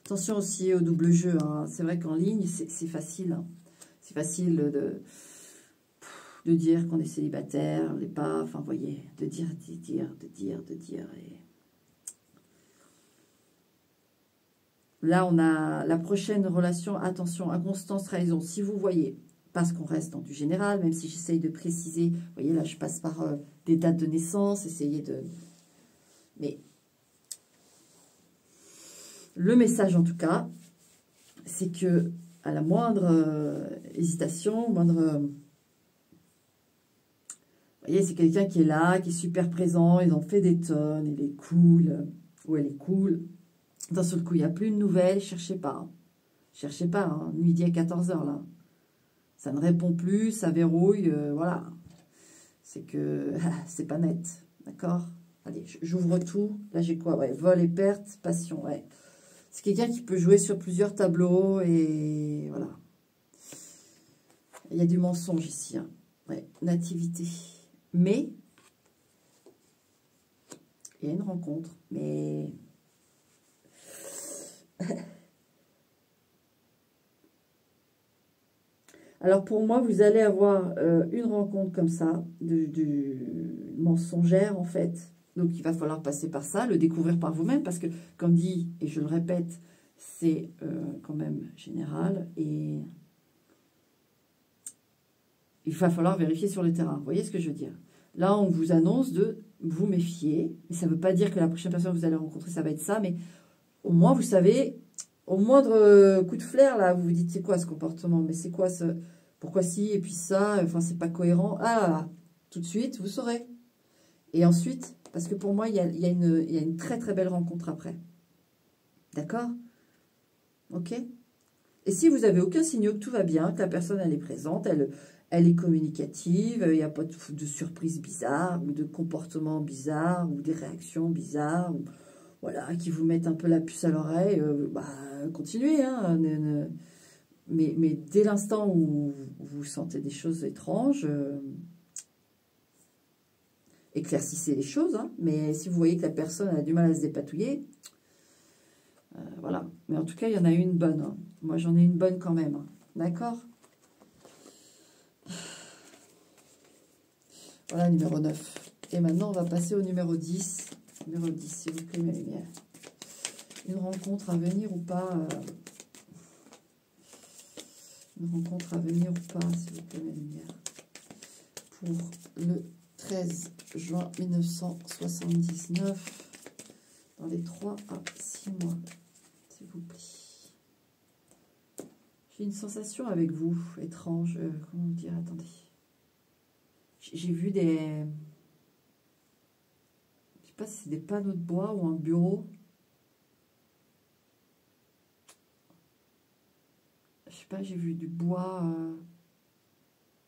Attention aussi au double jeu. Hein. C'est vrai qu'en ligne, c'est facile. Hein. C'est facile de dire qu'on est célibataire, on n'est pas, enfin, vous voyez, de dire. Et... Là, on a la prochaine relation, attention, inconstance, trahison. Si vous voyez, parce qu'on reste dans du général, même si j'essaye de préciser, vous voyez, là, je passe par des dates de naissance, essayer de... Mais le message, en tout cas, c'est que à la moindre hésitation, moindre... vous voyez, c'est quelqu'un qui est là, qui est super présent, ils en fait des tonnes, il est cool, ou elle est cool. D'un seul coup, il n'y a plus de nouvelles, cherchez pas. Hein. Cherchez pas, hein, midi à 14 h là. Ça ne répond plus, ça verrouille, voilà. C'est que c'est pas net, d'accord? Allez, j'ouvre tout. Là, j'ai quoi? Ouais, vol et perte, passion, ouais. C'est quelqu'un qui peut jouer sur plusieurs tableaux et voilà. Il y a du mensonge ici, hein. Ouais, nativité. Mais, il y a une rencontre, mais... Alors, pour moi, vous allez avoir une rencontre comme ça, de mensongère, en fait. Donc, il va falloir passer par ça, le découvrir par vous-même, parce que, comme dit, et je le répète, c'est quand même général, et il va falloir vérifier sur le terrain. Vous voyez ce que je veux dire? Là, on vous annonce de vous méfier, mais ça ne veut pas dire que la prochaine personne que vous allez rencontrer, ça va être ça, mais au moins, vous savez... Au moindre coup de flair, là, vous vous dites, c'est quoi ce comportement? Mais c'est quoi ce... Pourquoi si et puis ça? Enfin, c'est pas cohérent. Ah là là, tout de suite, vous saurez. Et ensuite, parce que pour moi, il y a une très très belle rencontre après. D'accord? Ok? Et si vous n'avez aucun signal que tout va bien, que la personne, elle est présente, elle est communicative, il n'y a pas de surprise bizarre, ou de comportement bizarre, ou des réactions bizarres, ou... Voilà, qui vous mettent un peu la puce à l'oreille, bah, continuez. Hein, mais dès l'instant où vous sentez des choses étranges, éclaircissez les choses. Hein, mais si vous voyez que la personne a du mal à se dépatouiller, voilà. Mais en tout cas, il y en a une bonne. Hein. Moi, j'en ai une bonne quand même. Hein. D'accord? Voilà, numéro 9. Et maintenant, on va passer au numéro 10. Numéro 10, s'il vous plaît, mes lumières. Une rencontre à venir ou pas Une rencontre à venir ou pas, s'il vous plaît, mes lumières. Pour le 13 juin 1979, dans les 3 à 6 mois, s'il vous plaît. J'ai une sensation avec vous, étrange, comment vous dire, attendez. J'ai vu des... si c'est des panneaux de bois ou un bureau. Je sais pas, j'ai vu du bois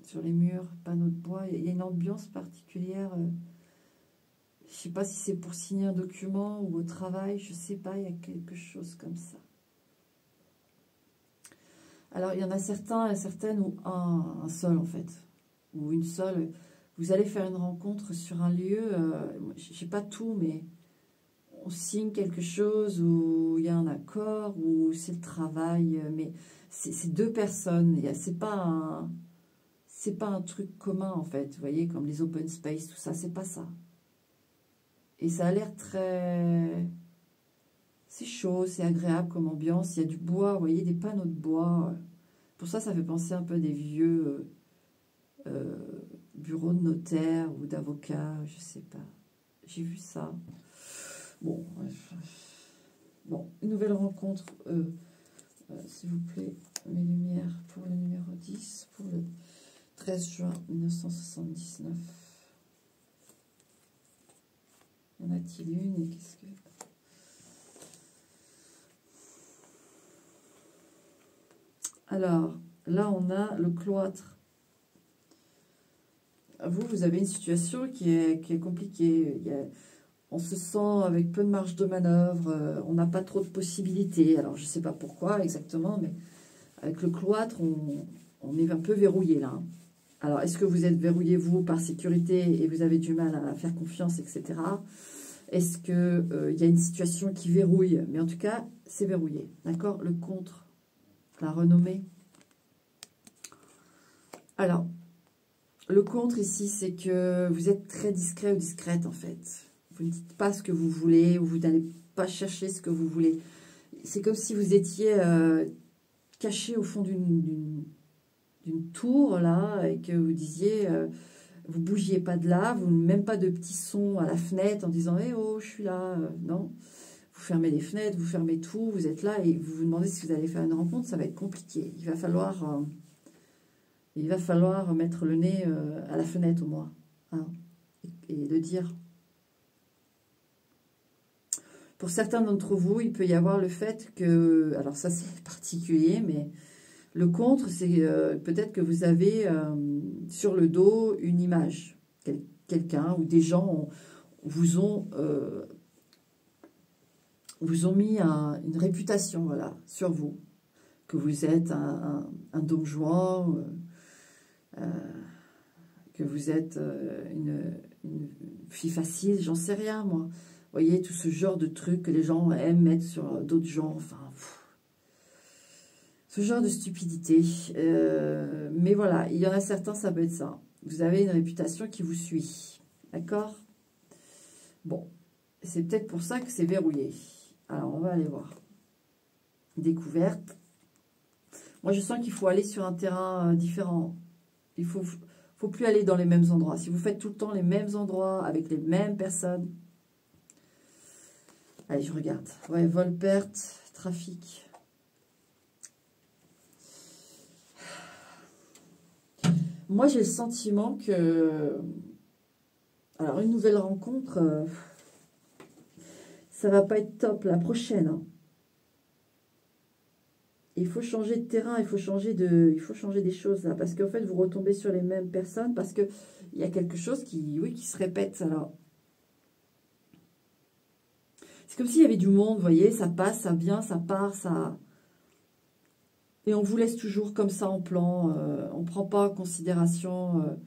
sur les murs, panneaux de bois. Il y a une ambiance particulière. Je sais pas si c'est pour signer un document ou au travail, je sais pas, il y a quelque chose comme ça. Alors, il y en a certains et certaines ou un seul en fait, ou une seule. Vous allez faire une rencontre sur un lieu, je sais pas tout, mais on signe quelque chose où il y a un accord, où c'est le travail, mais c'est deux personnes. C'est pas un truc commun en fait, vous voyez, comme les open space, tout ça, c'est pas ça. Et ça a l'air très... C'est chaud, c'est agréable comme ambiance. Il y a du bois, vous voyez, des panneaux de bois. Pour ça, ça fait penser un peu des vieux bureaux de notaire ou d'avocat, je sais pas. J'ai vu ça. Bon, bref. Bon, une nouvelle rencontre. S'il vous plaît, mes lumières pour le numéro 10, pour le 13 juin 1979. Y en a-t-il une et qu'est-ce que... Alors, là, on a le cloître. Vous avez une situation qui est compliquée. On se sent avec peu de marge de manœuvre, on n'a pas trop de possibilités. Alors, je ne sais pas pourquoi exactement, mais avec le cloître, on est un peu verrouillé là. Alors, est-ce que vous êtes verrouillé, vous, par sécurité et vous avez du mal à faire confiance, etc. Est-ce qu'il y a une situation qui verrouille? Mais en tout cas, c'est verrouillé. D'accord? Le contre, la renommée. Alors, le contre ici, c'est que vous êtes très discret ou discrète en fait. Vous ne dites pas ce que vous voulez ou vous n'allez pas chercher ce que vous voulez. C'est comme si vous étiez caché au fond d'une tour là et que vous disiez, vous bougiez pas de là, vous même pas de petits sons à la fenêtre en disant eh oh je suis là, non. Vous fermez les fenêtres, vous fermez tout, vous êtes là et vous vous demandez si vous allez faire une rencontre, ça va être compliqué. Il va falloir mettre le nez à la fenêtre au moins hein, et le dire. Pour certains d'entre vous, il peut y avoir le fait que, alors ça c'est particulier, mais le contre, c'est peut-être que vous avez sur le dos une image, quelqu'un ou des gens vous ont mis une réputation voilà, sur vous, que vous êtes un don Juan, que vous êtes une fille facile, j'en sais rien moi. Vous voyez, tout ce genre de trucs que les gens aiment mettre sur d'autres gens, enfin, ce genre de stupidité. Mais voilà, il y en a certains, ça peut être ça. Vous avez une réputation qui vous suit, d'accord? Bon, c'est peut-être pour ça que c'est verrouillé. Alors, on va aller voir. Découverte. Moi, je sens qu'il faut aller sur un terrain différent. Il faut plus aller dans les mêmes endroits. Si vous faites tout le temps les mêmes endroits, avec les mêmes personnes... Allez, je regarde. Ouais, vol, perte, trafic. Moi, j'ai le sentiment que... Alors, une nouvelle rencontre, ça va pas être top la prochaine. Hein. Il faut changer de terrain, il faut changer des choses là. Parce qu'en fait, vous retombez sur les mêmes personnes parce qu'il y a quelque chose qui se répète. Alors... C'est comme s'il y avait du monde, vous voyez, ça passe, ça vient, ça part, ça... Et on vous laisse toujours comme ça en plan, on ne prend pas en considération.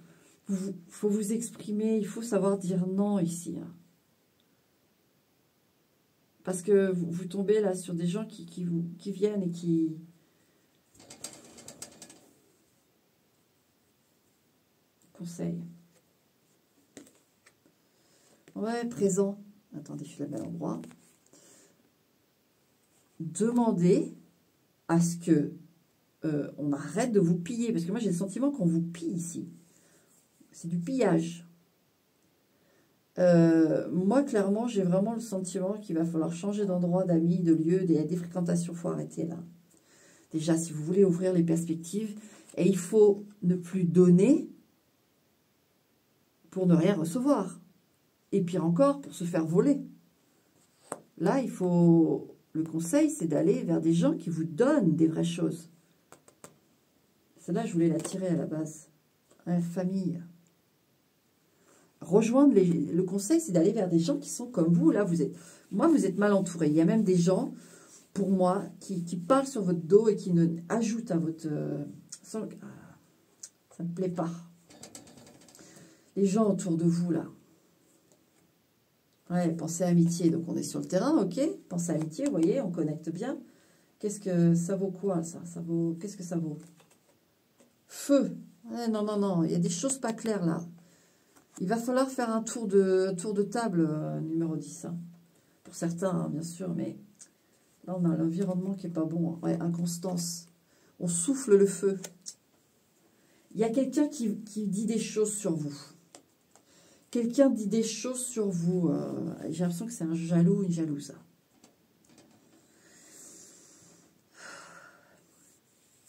Il faut vous exprimer, il faut savoir dire non ici. Hein. Parce que vous tombez là sur des gens qui viennent et qui... Conseil. Ouais, présent. Attendez, je la mets à l'endroit. Demandez à ce que on arrête de vous piller. Parce que moi, j'ai le sentiment qu'on vous pille ici. C'est du pillage. Moi, clairement, j'ai vraiment le sentiment qu'il va falloir changer d'endroit, d'amis, de lieu, des fréquentations. Il faut arrêter là. Déjà, si vous voulez ouvrir les perspectives, et il faut ne plus donner pour ne rien recevoir. Et pire encore, pour se faire voler. Là, il faut... Le conseil, c'est d'aller vers des gens qui vous donnent des vraies choses. Celle-là, je voulais la tirer à la base. Ouais, famille. Rejoindre le conseil, c'est d'aller vers des gens qui sont comme vous. Là, vous êtes mal entouré. Il y a même des gens, pour moi, qui parlent sur votre dos et qui ajoutent à votre... ça ne me plaît pas. Les gens autour de vous, là. Ouais, pensez à amitié. Donc, on est sur le terrain, ok. Pensez à amitié, vous voyez, on connecte bien. Qu'est-ce que ça vaut quoi, ça vaut... Qu'est-ce que ça vaut? Feu. Ouais, non, non, non. Il y a des choses pas claires, là. Il va falloir faire un tour de table, numéro 10. Hein. Pour certains, hein, bien sûr, mais là, on a l'environnement qui n'est pas bon. Hein. Ouais, inconstance. On souffle le feu. Il y a quelqu'un qui dit des choses sur vous. Quelqu'un dit des choses sur vous. J'ai l'impression que c'est un jaloux, une jalouse.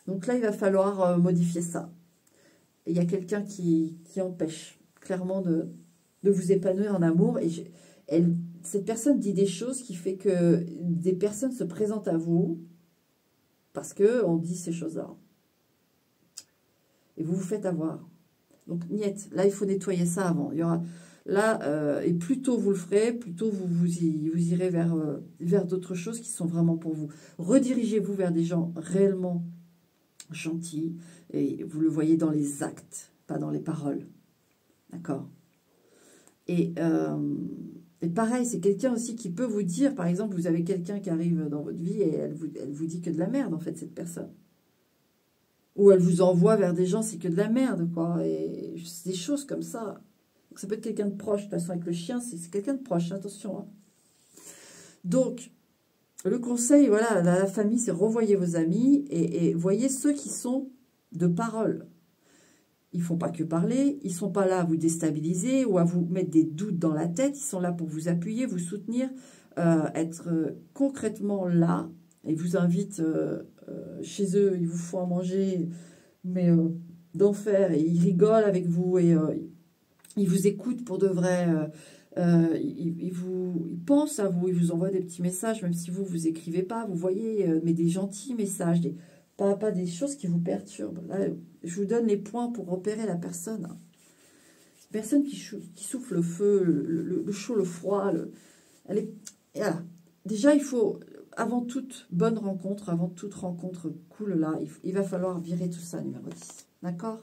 Donc là, il va falloir modifier ça. Et il y a quelqu'un qui empêche clairement de vous épanouir en amour. Et cette personne dit des choses qui fait que des personnes se présentent à vous parce qu'on dit ces choses-là. Et vous vous faites avoir. Donc, niette. Là, il faut nettoyer ça avant. Il y aura, là, et plus tôt vous le ferez, plus tôt vous irez vers d'autres choses qui sont vraiment pour vous. Redirigez-vous vers des gens réellement gentils. Et vous le voyez dans les actes, pas dans les paroles. D'accord? Et pareil, c'est quelqu'un aussi qui peut vous dire, par exemple, vous avez quelqu'un qui arrive dans votre vie et elle vous dit que de la merde, en fait, cette personne. Ou elle vous envoie vers des gens, c'est que de la merde, quoi. Et c'est des choses comme ça. Donc, ça peut être quelqu'un de proche. De toute façon, avec le chien, c'est quelqu'un de proche, attention. Hein. Donc, le conseil, voilà, la famille, c'est revoyez vos amis et voyez ceux qui sont de parole. Ils ne font pas que parler, ils ne sont pas là à vous déstabiliser ou à vous mettre des doutes dans la tête. Ils sont là pour vous appuyer, vous soutenir, être concrètement là. Ils vous invitent chez eux, ils vous font à manger, mais d'enfer. Et ils rigolent avec vous et ils vous écoutent pour de vrai. Ils pensent à vous, ils vous envoient des petits messages, même si vous écrivez pas, vous voyez, mais des gentils messages, pas des choses qui vous perturbent. Là, je vous donne les points pour repérer la personne. Cette personne qui souffle le feu, le chaud, le froid. Voilà. Déjà, il faut, avant toute bonne rencontre, avant toute rencontre cool, là, il va falloir virer tout ça, numéro 10. D'accord?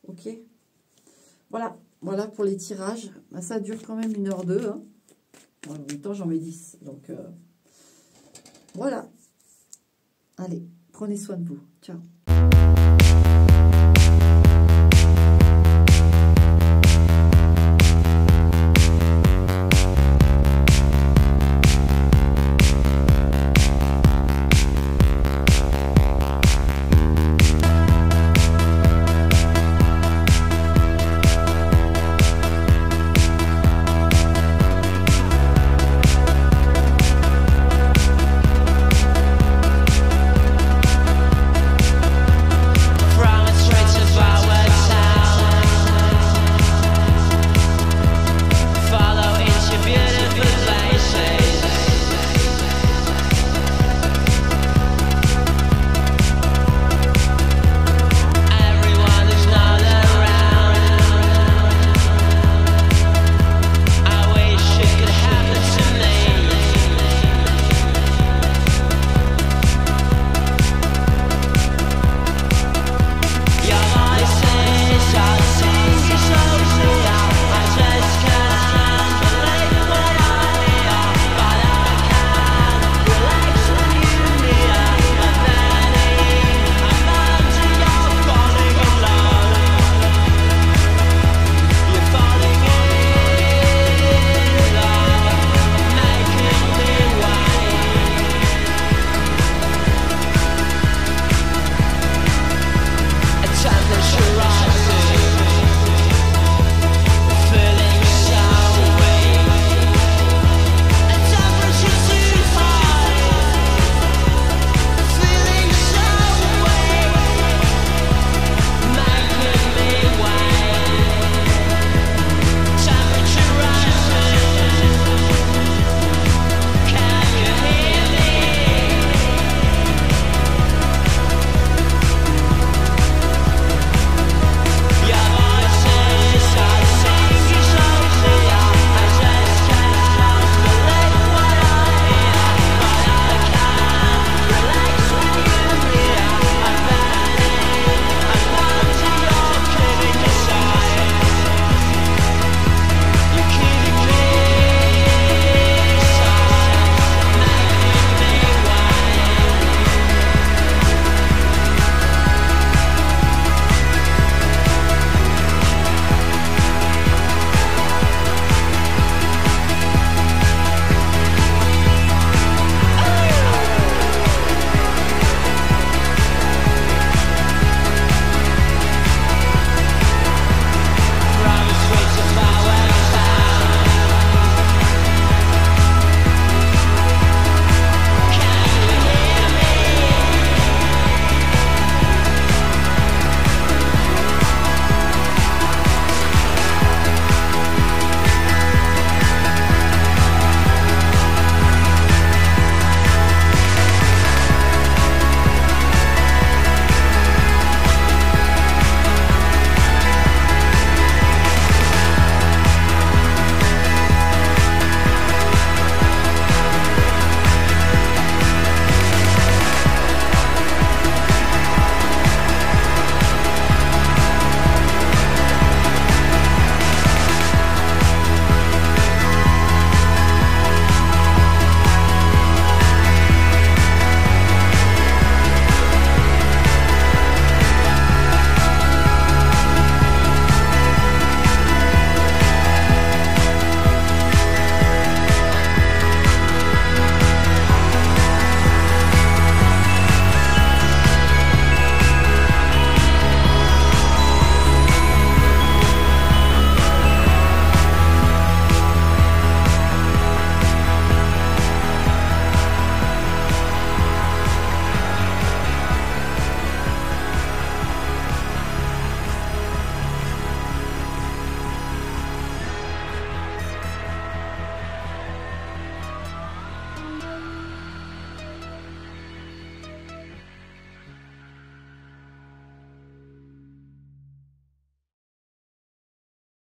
Ok? Voilà. Voilà pour les tirages. Ça dure quand même 1h02. Hein. En même temps, j'en mets 10. Donc, voilà. Allez, prenez soin de vous. Ciao.